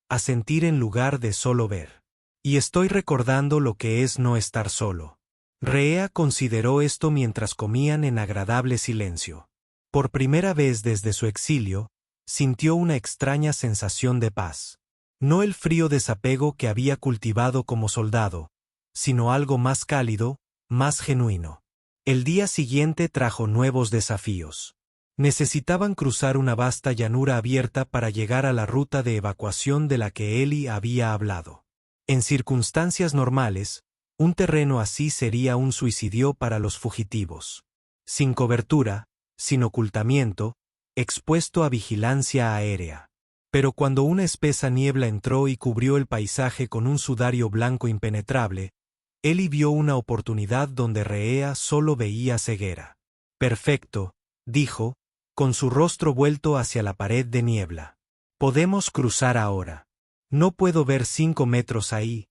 a sentir en lugar de solo ver. Y estoy recordando lo que es no estar solo. Rhea consideró esto mientras comían en agradable silencio. Por primera vez desde su exilio, sintió una extraña sensación de paz. No el frío desapego que había cultivado como soldado, sino algo más cálido, más genuino. El día siguiente trajo nuevos desafíos. Necesitaban cruzar una vasta llanura abierta para llegar a la ruta de evacuación de la que Ellie había hablado. En circunstancias normales, un terreno así sería un suicidio para los fugitivos. Sin cobertura, sin ocultamiento, expuesto a vigilancia aérea. Pero cuando una espesa niebla entró y cubrió el paisaje con un sudario blanco impenetrable, Ellie vio una oportunidad donde Rhea solo veía ceguera. Perfecto, dijo, con su rostro vuelto hacia la pared de niebla. Podemos cruzar ahora. No puedo ver 5 metros ahí,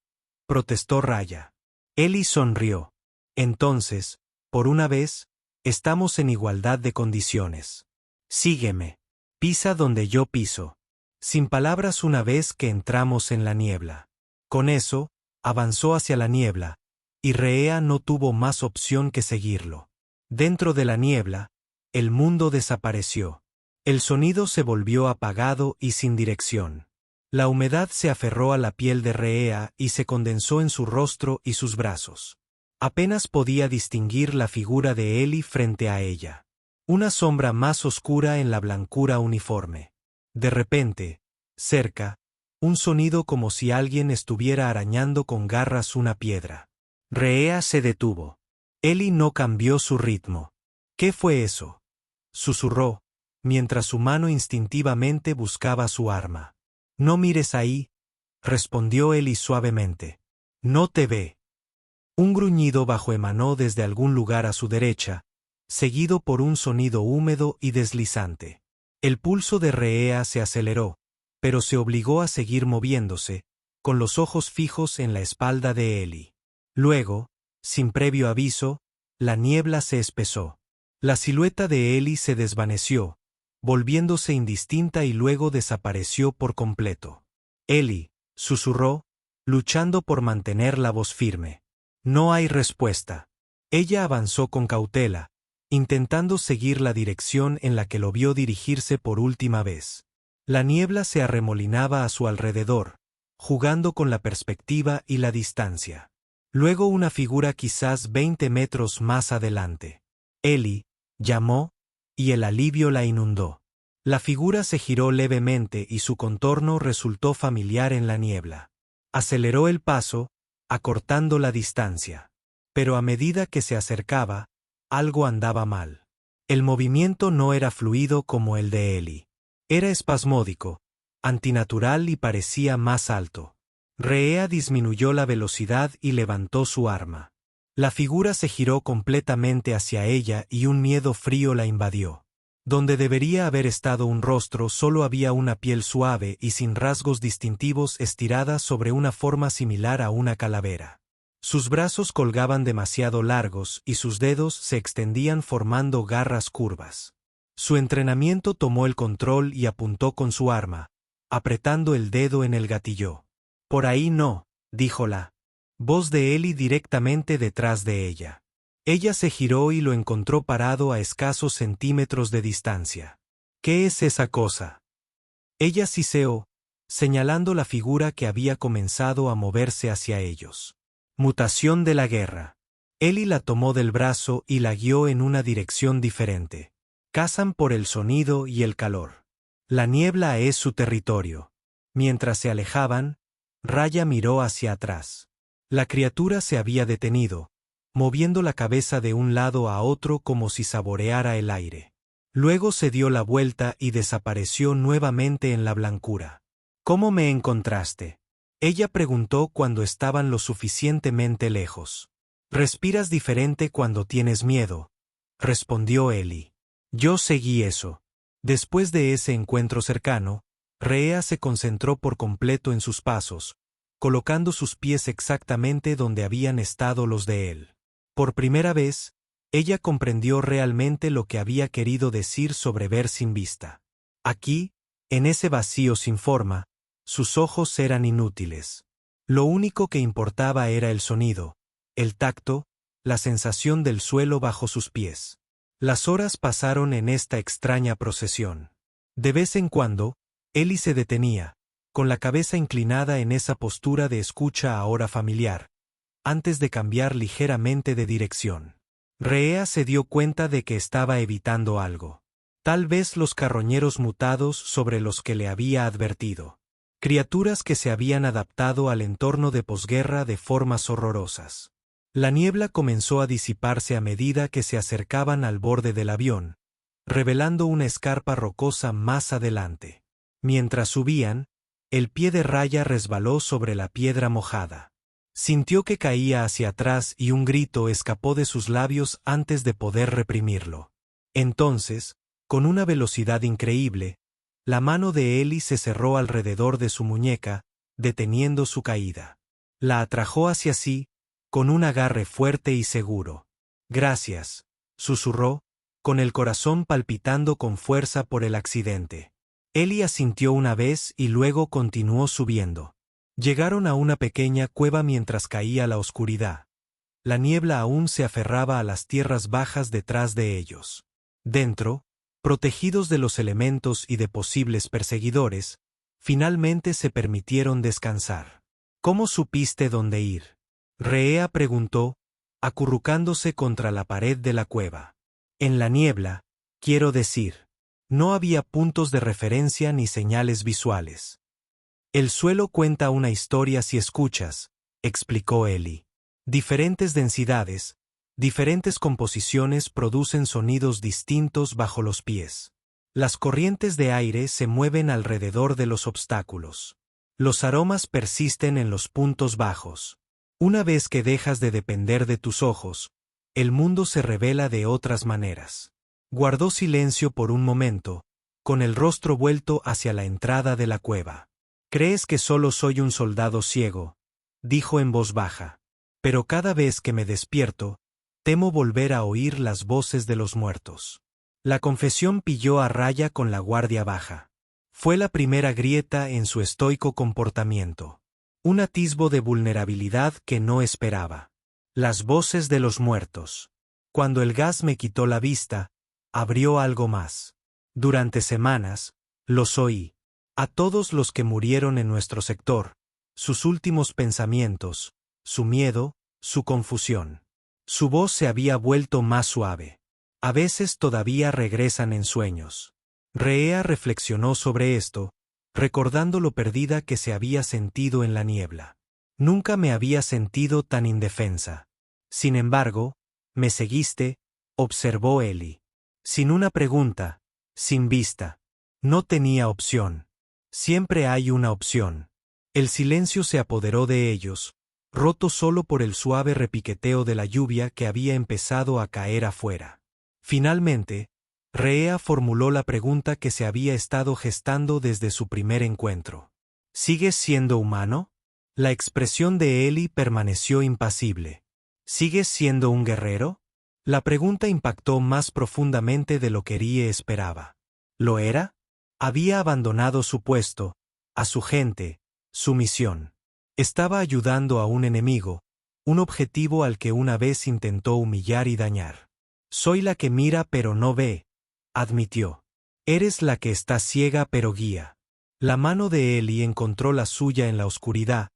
protestó Raya. Ellie sonrió. Entonces, por una vez, estamos en igualdad de condiciones. Sígueme. Pisa donde yo piso. Sin palabras una vez que entramos en la niebla. Con eso, avanzó hacia la niebla, y Rhea no tuvo más opción que seguirlo. Dentro de la niebla, el mundo desapareció. El sonido se volvió apagado y sin dirección. La humedad se aferró a la piel de Rhea y se condensó en su rostro y sus brazos. Apenas podía distinguir la figura de Ellie frente a ella. Una sombra más oscura en la blancura uniforme. De repente, cerca, un sonido como si alguien estuviera arañando con garras una piedra. Rhea se detuvo. Ellie no cambió su ritmo. ¿Qué fue eso?, susurró, mientras su mano instintivamente buscaba su arma. No mires ahí, respondió Ellie suavemente. No te ve. Un gruñido bajo emanó desde algún lugar a su derecha, seguido por un sonido húmedo y deslizante. El pulso de Rhea se aceleró, pero se obligó a seguir moviéndose, con los ojos fijos en la espalda de Ellie. Luego, sin previo aviso, la niebla se espesó. La silueta de Ellie se desvaneció, volviéndose indistinta y luego desapareció por completo. Ellie, susurró, luchando por mantener la voz firme. No hay respuesta. Ella avanzó con cautela, intentando seguir la dirección en la que lo vio dirigirse por última vez. La niebla se arremolinaba a su alrededor, jugando con la perspectiva y la distancia. Luego una figura quizás 20 metros más adelante. Ellie llamó, y el alivio la inundó. La figura se giró levemente y su contorno resultó familiar en la niebla. Aceleró el paso, acortando la distancia. Pero a medida que se acercaba, algo andaba mal. El movimiento no era fluido como el de Ellie. Era espasmódico, antinatural y parecía más alto. Rhea disminuyó la velocidad y levantó su arma. La figura se giró completamente hacia ella y un miedo frío la invadió. Donde debería haber estado un rostro solo había una piel suave y sin rasgos distintivos estirada sobre una forma similar a una calavera. Sus brazos colgaban demasiado largos y sus dedos se extendían formando garras curvas. Su entrenamiento tomó el control y apuntó con su arma, apretando el dedo en el gatillo. Por ahí no, dijo la voz de Ellie directamente detrás de ella. Ella se giró y lo encontró parado a escasos centímetros de distancia. ¿Qué es esa cosa?, ella siseó, señalando la figura que había comenzado a moverse hacia ellos. Mutación de la guerra. Ellie la tomó del brazo y la guió en una dirección diferente. Cazan por el sonido y el calor. La niebla es su territorio. Mientras se alejaban, Raya miró hacia atrás. La criatura se había detenido, moviendo la cabeza de un lado a otro como si saboreara el aire. Luego se dio la vuelta y desapareció nuevamente en la blancura. ¿Cómo me encontraste?, ella preguntó cuando estaban lo suficientemente lejos. Respiras diferente cuando tienes miedo, respondió Ellie. Yo seguí eso. Después de ese encuentro cercano, Rhea se concentró por completo en sus pasos, colocando sus pies exactamente donde habían estado los de él. Por primera vez, ella comprendió realmente lo que había querido decir sobre ver sin vista. Aquí, en ese vacío sin forma, sus ojos eran inútiles. Lo único que importaba era el sonido, el tacto, la sensación del suelo bajo sus pies. Las horas pasaron en esta extraña procesión. De vez en cuando, Ellie se detenía, con la cabeza inclinada en esa postura de escucha ahora familiar, antes de cambiar ligeramente de dirección. Rhea se dio cuenta de que estaba evitando algo. Tal vez los carroñeros mutados sobre los que le había advertido. Criaturas que se habían adaptado al entorno de posguerra de formas horrorosas. La niebla comenzó a disiparse a medida que se acercaban al borde del avión, revelando una escarpa rocosa más adelante. Mientras subían, el pie de Raya resbaló sobre la piedra mojada. Sintió que caía hacia atrás y un grito escapó de sus labios antes de poder reprimirlo. Entonces, con una velocidad increíble, la mano de Ellie se cerró alrededor de su muñeca, deteniendo su caída. La atrajo hacia sí, con un agarre fuerte y seguro. Gracias, susurró, con el corazón palpitando con fuerza por el accidente. Ellie asintió una vez y luego continuó subiendo. Llegaron a una pequeña cueva mientras caía la oscuridad. La niebla aún se aferraba a las tierras bajas detrás de ellos. Dentro, protegidos de los elementos y de posibles perseguidores, finalmente se permitieron descansar. ¿Cómo supiste dónde ir?, Rhea preguntó, acurrucándose contra la pared de la cueva. En la niebla, quiero decir. No había puntos de referencia ni señales visuales. El suelo cuenta una historia si escuchas, explicó Ellie. Diferentes densidades, diferentes composiciones producen sonidos distintos bajo los pies. Las corrientes de aire se mueven alrededor de los obstáculos. Los aromas persisten en los puntos bajos. Una vez que dejas de depender de tus ojos, el mundo se revela de otras maneras. Guardó silencio por un momento, con el rostro vuelto hacia la entrada de la cueva. «¿Crees que solo soy un soldado ciego?», dijo en voz baja. «Pero cada vez que me despierto, temo volver a oír las voces de los muertos». La confesión pilló a raya con la guardia baja. Fue la primera grieta en su estoico comportamiento. Un atisbo de vulnerabilidad que no esperaba. Las voces de los muertos. Cuando el gas me quitó la vista, abrió algo más. Durante semanas, los oí. A todos los que murieron en nuestro sector, sus últimos pensamientos, su miedo, su confusión. Su voz se había vuelto más suave. A veces todavía regresan en sueños. Rhea reflexionó sobre esto, recordando lo perdida que se había sentido en la niebla. Nunca me había sentido tan indefensa. Sin embargo, me seguiste, observó Ellie. Sin una pregunta, sin vista. No tenía opción. Siempre hay una opción. El silencio se apoderó de ellos, roto solo por el suave repiqueteo de la lluvia que había empezado a caer afuera. Finalmente, Rhea formuló la pregunta que se había estado gestando desde su primer encuentro. ¿Sigues siendo humano? La expresión de Ellie permaneció impasible. ¿Sigues siendo un guerrero? La pregunta impactó más profundamente de lo que Rie esperaba. ¿Lo era? Había abandonado su puesto, a su gente, su misión. Estaba ayudando a un enemigo, un objetivo al que una vez intentó humillar y dañar. Soy la que mira pero no ve, admitió. Eres la que está ciega pero guía. La mano de Ellie encontró la suya en la oscuridad,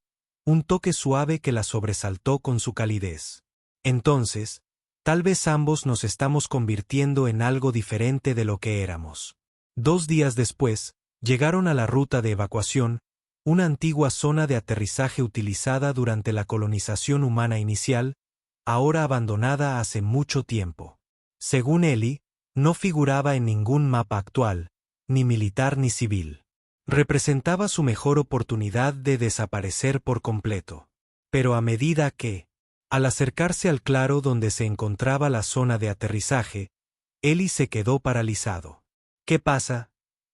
un toque suave que la sobresaltó con su calidez. Entonces, tal vez ambos nos estamos convirtiendo en algo diferente de lo que éramos. 2 días después, llegaron a la ruta de evacuación, una antigua zona de aterrizaje utilizada durante la colonización humana inicial, ahora abandonada hace mucho tiempo. Según Ellie, no figuraba en ningún mapa actual, ni militar ni civil. Representaba su mejor oportunidad de desaparecer por completo. Pero a medida que, al acercarse al claro donde se encontraba la zona de aterrizaje, Ellie se quedó paralizado. ¿Qué pasa?,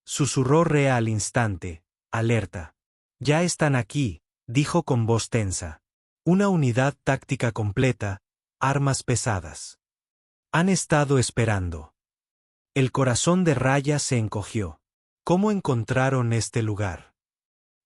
susurró Rhea al instante, alerta. Ya están aquí, dijo con voz tensa. Una unidad táctica completa, armas pesadas. Han estado esperando. El corazón de Raya se encogió. ¿Cómo encontraron este lugar?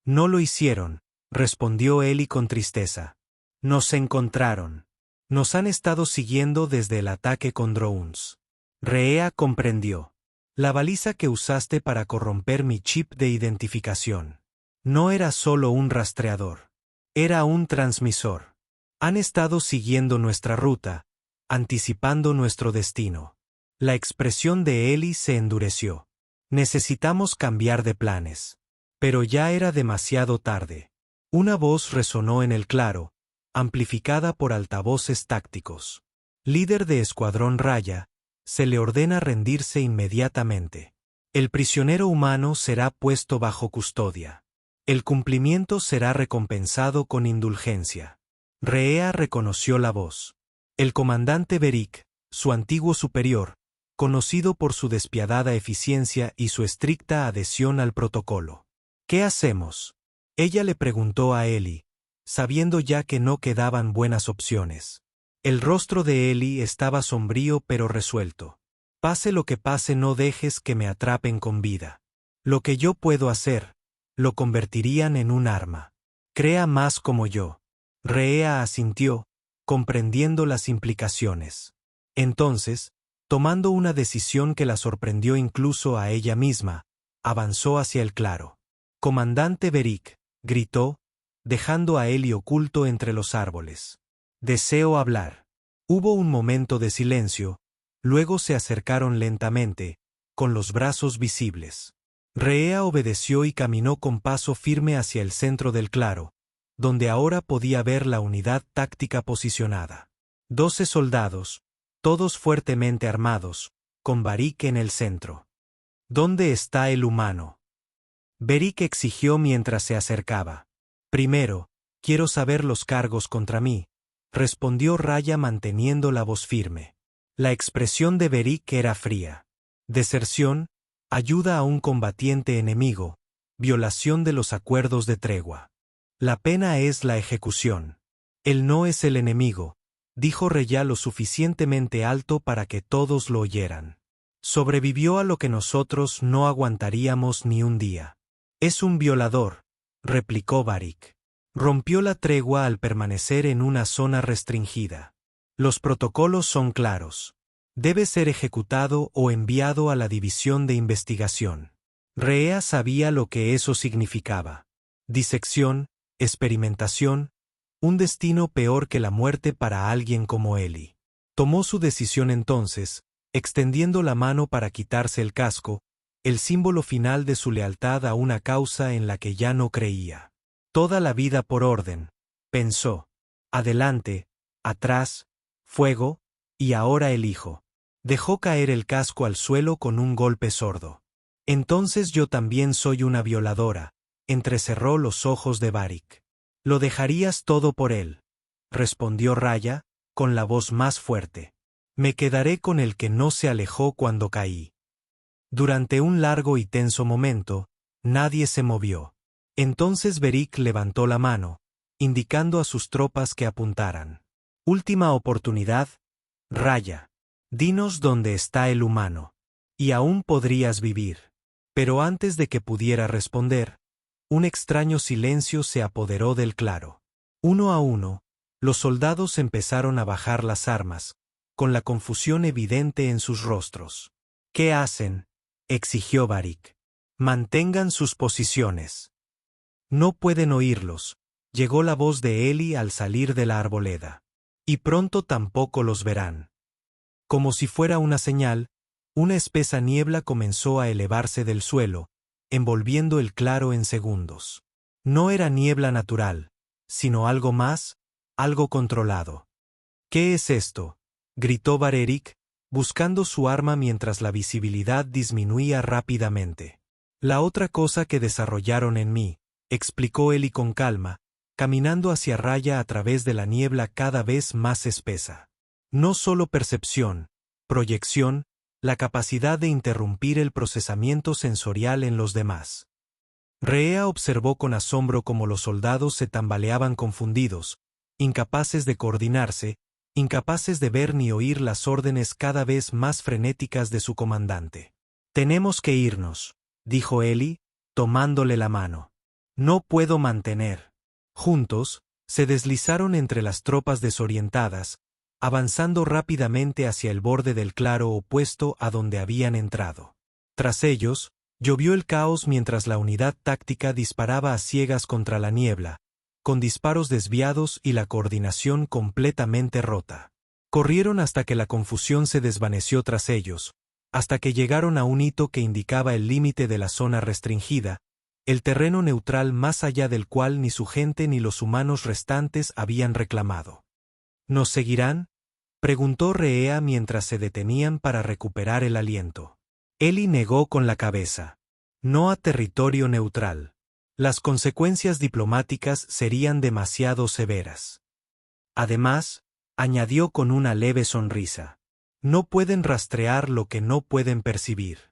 No lo hicieron, respondió Ellie con tristeza. Nos encontraron. Nos han estado siguiendo desde el ataque con drones. Rhea comprendió. La baliza que usaste para corromper mi chip de identificación. No era solo un rastreador. Era un transmisor. Han estado siguiendo nuestra ruta, anticipando nuestro destino. La expresión de Ellie se endureció. Necesitamos cambiar de planes. Pero ya era demasiado tarde. Una voz resonó en el claro, amplificada por altavoces tácticos. Líder de Escuadrón Raya, se le ordena rendirse inmediatamente. El prisionero humano será puesto bajo custodia. El cumplimiento será recompensado con indulgencia. Rhea reconoció la voz. El comandante Beric, su antiguo superior, conocido por su despiadada eficiencia y su estricta adhesión al protocolo. ¿Qué hacemos?, ella le preguntó a Ellie, sabiendo ya que no quedaban buenas opciones. El rostro de Ellie estaba sombrío pero resuelto. Pase lo que pase, no dejes que me atrapen con vida. Lo que yo puedo hacer, lo convertirían en un arma. Crea más como yo. Rhea asintió, comprendiendo las implicaciones. Entonces, tomando una decisión que la sorprendió incluso a ella misma, avanzó hacia el claro. «Comandante Beric», gritó, dejando a Ellie oculto entre los árboles. «Deseo hablar». Hubo un momento de silencio, luego se acercaron lentamente, con los brazos visibles. Rhea obedeció y caminó con paso firme hacia el centro del claro, donde ahora podía ver la unidad táctica posicionada. 12 soldados, todos fuertemente armados, con Varric en el centro. ¿Dónde está el humano? Varric exigió mientras se acercaba. Primero, quiero saber los cargos contra mí, respondió Raya manteniendo la voz firme. La expresión de Varric era fría. Deserción, ayuda a un combatiente enemigo, violación de los acuerdos de tregua. La pena es la ejecución. Él no es el enemigo, dijo Raya lo suficientemente alto para que todos lo oyeran. Sobrevivió a lo que nosotros no aguantaríamos ni un día. Es un violador, replicó Varric. Rompió la tregua al permanecer en una zona restringida. Los protocolos son claros. Debe ser ejecutado o enviado a la división de investigación. Rhea sabía lo que eso significaba. Disección, experimentación, un destino peor que la muerte para alguien como Ellie. Tomó su decisión entonces, extendiendo la mano para quitarse el casco, el símbolo final de su lealtad a una causa en la que ya no creía. Toda la vida por orden, pensó. Adelante, atrás, fuego, y ahora elijo. Dejó caer el casco al suelo con un golpe sordo. Entonces yo también soy una violadora, entrecerró los ojos de Varric. Lo dejarías todo por él, respondió Raya, con la voz más fuerte. Me quedaré con el que no se alejó cuando caí. Durante un largo y tenso momento, nadie se movió. Entonces Varric levantó la mano, indicando a sus tropas que apuntaran. Última oportunidad, Raya. Dinos dónde está el humano. Y aún podrías vivir. Pero antes de que pudiera responder, un extraño silencio se apoderó del claro. Uno a uno, los soldados empezaron a bajar las armas, con la confusión evidente en sus rostros. ¿Qué hacen?, exigió Varric. Mantengan sus posiciones. No pueden oírlos, llegó la voz de Ellie al salir de la arboleda. Y pronto tampoco los verán. Como si fuera una señal, una espesa niebla comenzó a elevarse del suelo, envolviendo el claro en segundos. No era niebla natural, sino algo más, algo controlado. ¿Qué es esto?, gritó Varric, buscando su arma mientras la visibilidad disminuía rápidamente. La otra cosa que desarrollaron en mí, explicó Ellie con calma, caminando hacia Raya a través de la niebla cada vez más espesa. No solo percepción, proyección, la capacidad de interrumpir el procesamiento sensorial en los demás. Rhea observó con asombro cómo los soldados se tambaleaban confundidos, incapaces de coordinarse, incapaces de ver ni oír las órdenes cada vez más frenéticas de su comandante. Tenemos que irnos, dijo Ellie, tomándole la mano. No puedo mantener. Juntos, se deslizaron entre las tropas desorientadas, avanzando rápidamente hacia el borde del claro opuesto a donde habían entrado. Tras ellos, llovió el caos mientras la unidad táctica disparaba a ciegas contra la niebla, con disparos desviados y la coordinación completamente rota. Corrieron hasta que la confusión se desvaneció tras ellos, hasta que llegaron a un hito que indicaba el límite de la zona restringida, el terreno neutral más allá del cual ni su gente ni los humanos restantes habían reclamado. ¿Nos seguirán?, preguntó Rhea mientras se detenían para recuperar el aliento. Ellie negó con la cabeza. No a territorio neutral. Las consecuencias diplomáticas serían demasiado severas. Además, añadió con una leve sonrisa, no pueden rastrear lo que no pueden percibir.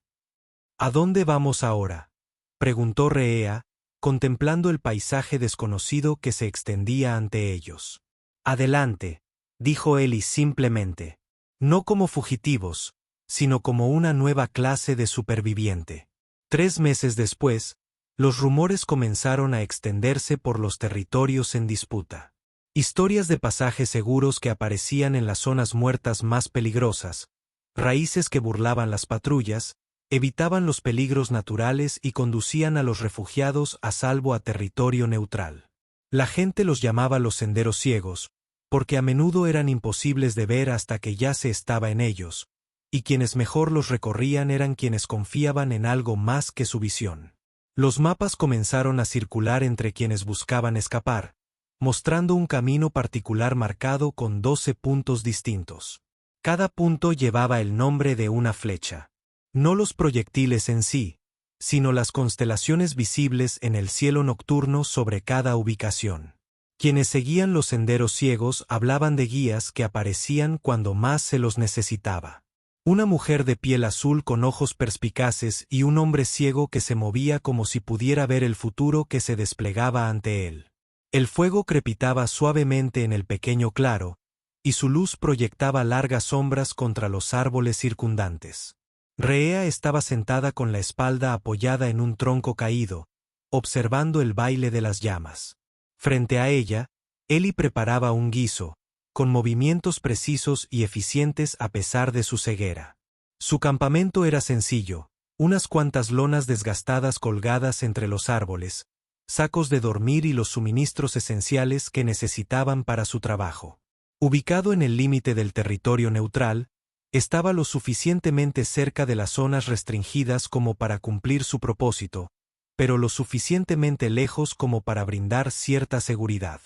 ¿A dónde vamos ahora?, preguntó Rhea, contemplando el paisaje desconocido que se extendía ante ellos. Adelante, dijo Ellie simplemente, no como fugitivos, sino como una nueva clase de superviviente. 3 meses después, los rumores comenzaron a extenderse por los territorios en disputa. Historias de pasajes seguros que aparecían en las zonas muertas más peligrosas, raíces que burlaban las patrullas, evitaban los peligros naturales y conducían a los refugiados a salvo a territorio neutral. La gente los llamaba los senderos ciegos, porque a menudo eran imposibles de ver hasta que ya se estaba en ellos, y quienes mejor los recorrían eran quienes confiaban en algo más que su visión. Los mapas comenzaron a circular entre quienes buscaban escapar, mostrando un camino particular marcado con 12 puntos distintos. Cada punto llevaba el nombre de una flecha. No los proyectiles en sí, sino las constelaciones visibles en el cielo nocturno sobre cada ubicación. Quienes seguían los senderos ciegos hablaban de guías que aparecían cuando más se los necesitaba. Una mujer de piel azul con ojos perspicaces y un hombre ciego que se movía como si pudiera ver el futuro que se desplegaba ante él. El fuego crepitaba suavemente en el pequeño claro, y su luz proyectaba largas sombras contra los árboles circundantes. Rhea estaba sentada con la espalda apoyada en un tronco caído, observando el baile de las llamas. Frente a ella, Eli preparaba un guiso, con movimientos precisos y eficientes a pesar de su ceguera. Su campamento era sencillo, unas cuantas lonas desgastadas colgadas entre los árboles, sacos de dormir y los suministros esenciales que necesitaban para su trabajo. Ubicado en el límite del territorio neutral, estaba lo suficientemente cerca de las zonas restringidas como para cumplir su propósito, pero lo suficientemente lejos como para brindar cierta seguridad.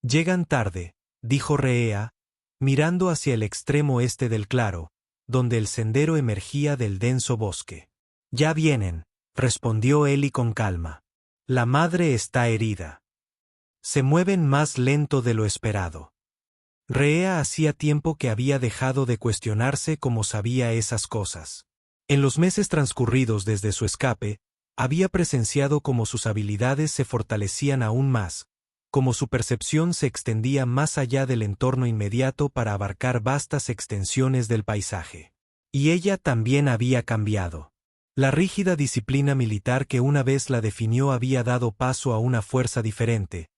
«Llegan tarde», dijo Rhea, mirando hacia el extremo este del claro, donde el sendero emergía del denso bosque. «Ya vienen», respondió Eli con calma. «La madre está herida. Se mueven más lento de lo esperado». Rhea hacía tiempo que había dejado de cuestionarse cómo sabía esas cosas. En los meses transcurridos desde su escape, había presenciado cómo sus habilidades se fortalecían aún más, cómo su percepción se extendía más allá del entorno inmediato para abarcar vastas extensiones del paisaje. Y ella también había cambiado. La rígida disciplina militar que una vez la definió había dado paso a una fuerza diferente,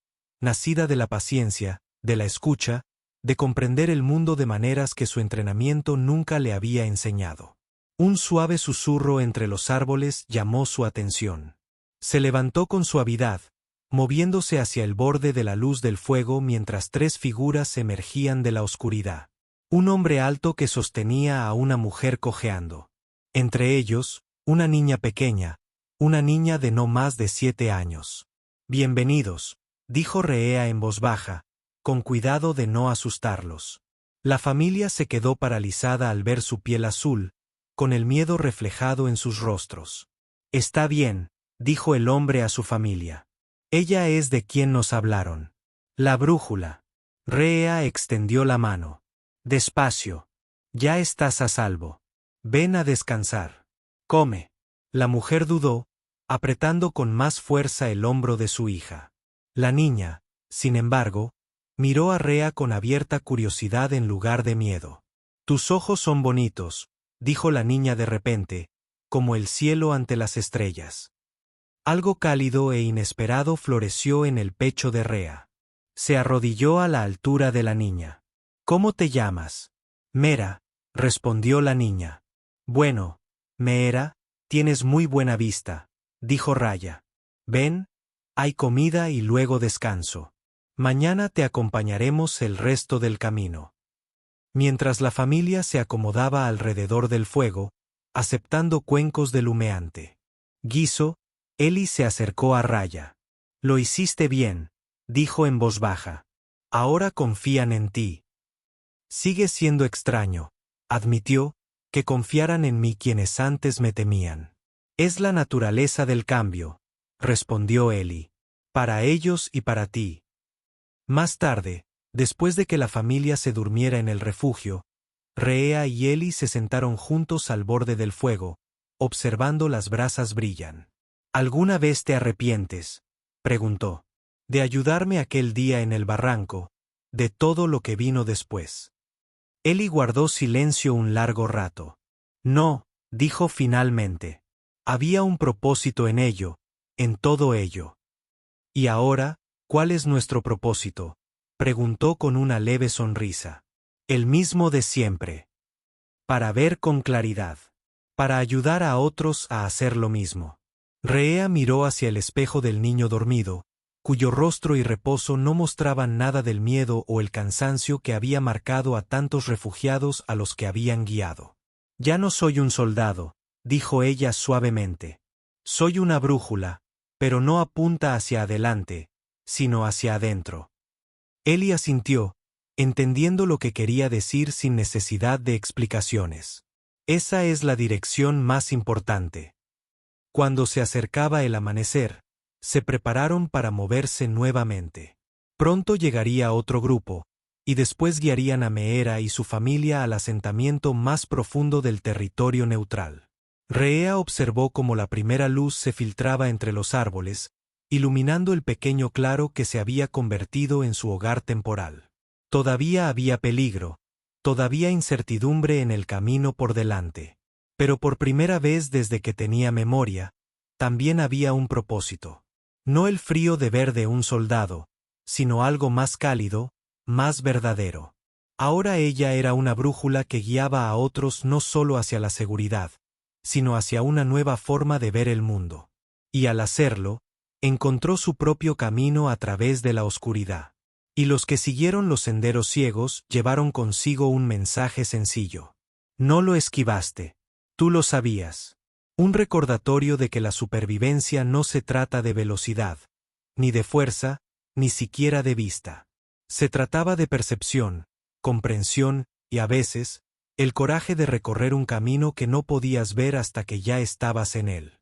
nacida de la paciencia, de la escucha, de comprender el mundo de maneras que su entrenamiento nunca le había enseñado. Un suave susurro entre los árboles llamó su atención. Se levantó con suavidad, moviéndose hacia el borde de la luz del fuego mientras tres figuras emergían de la oscuridad. Un hombre alto que sostenía a una mujer cojeando. Entre ellos, una niña pequeña, una niña de no más de 7 años. «Bienvenidos», dijo Rhea en voz baja, con cuidado de no asustarlos. La familia se quedó paralizada al ver su piel azul, con el miedo reflejado en sus rostros. «Está bien», dijo el hombre a su familia. «Ella es de quien nos hablaron. La brújula». Rhea extendió la mano. «Despacio. Ya estás a salvo. Ven a descansar. Come». La mujer dudó, apretando con más fuerza el hombro de su hija. La niña, sin embargo, miró a Rhea con abierta curiosidad en lugar de miedo. «Tus ojos son bonitos», dijo la niña de repente, como el cielo ante las estrellas. Algo cálido e inesperado floreció en el pecho de Rhea. Se arrodilló a la altura de la niña. «¿Cómo te llamas?» «Mera», respondió la niña. «Bueno, Mera, tienes muy buena vista», dijo Raya. «Ven, hay comida y luego descanso. Mañana te acompañaremos el resto del camino». Mientras la familia se acomodaba alrededor del fuego, aceptando cuencos del humeante guiso, Eli se acercó a Raya. «Lo hiciste bien», dijo en voz baja. «Ahora confían en ti». «Sigue siendo extraño», admitió, «que confiaran en mí quienes antes me temían». «Es la naturaleza del cambio», respondió Eli. «Para ellos y para ti». Más tarde, después de que la familia se durmiera en el refugio, Rhea y Eli se sentaron juntos al borde del fuego, observando las brasas brillan. «¿Alguna vez te arrepientes?», preguntó. «De ayudarme aquel día en el barranco, de todo lo que vino después». Eli guardó silencio un largo rato. «No», dijo finalmente. «Había un propósito en ello, en todo ello». «¿Y ahora, cuál es nuestro propósito?», preguntó con una leve sonrisa. «El mismo de siempre. Para ver con claridad. Para ayudar a otros a hacer lo mismo». Rhea miró hacia el espejo del niño dormido, cuyo rostro y reposo no mostraban nada del miedo o el cansancio que había marcado a tantos refugiados a los que habían guiado. «Ya no soy un soldado», dijo ella suavemente. «Soy una brújula, pero no apunta hacia adelante, sino hacia adentro». Ellie asintió, entendiendo lo que quería decir sin necesidad de explicaciones. Esa es la dirección más importante. Cuando se acercaba el amanecer, se prepararon para moverse nuevamente. Pronto llegaría otro grupo, y después guiarían a Meera y su familia al asentamiento más profundo del territorio neutral. Rhea observó cómo la primera luz se filtraba entre los árboles, iluminando el pequeño claro que se había convertido en su hogar temporal. Todavía había peligro, todavía incertidumbre en el camino por delante. Pero por primera vez desde que tenía memoria, también había un propósito. No el frío deber de un soldado, sino algo más cálido, más verdadero. Ahora ella era una brújula que guiaba a otros no solo hacia la seguridad, sino hacia una nueva forma de ver el mundo. Y al hacerlo, encontró su propio camino a través de la oscuridad. Y los que siguieron los senderos ciegos llevaron consigo un mensaje sencillo. No lo esquivaste. Tú lo sabías. Un recordatorio de que la supervivencia no se trata de velocidad, ni de fuerza, ni siquiera de vista. Se trataba de percepción, comprensión y, a veces, el coraje de recorrer un camino que no podías ver hasta que ya estabas en él.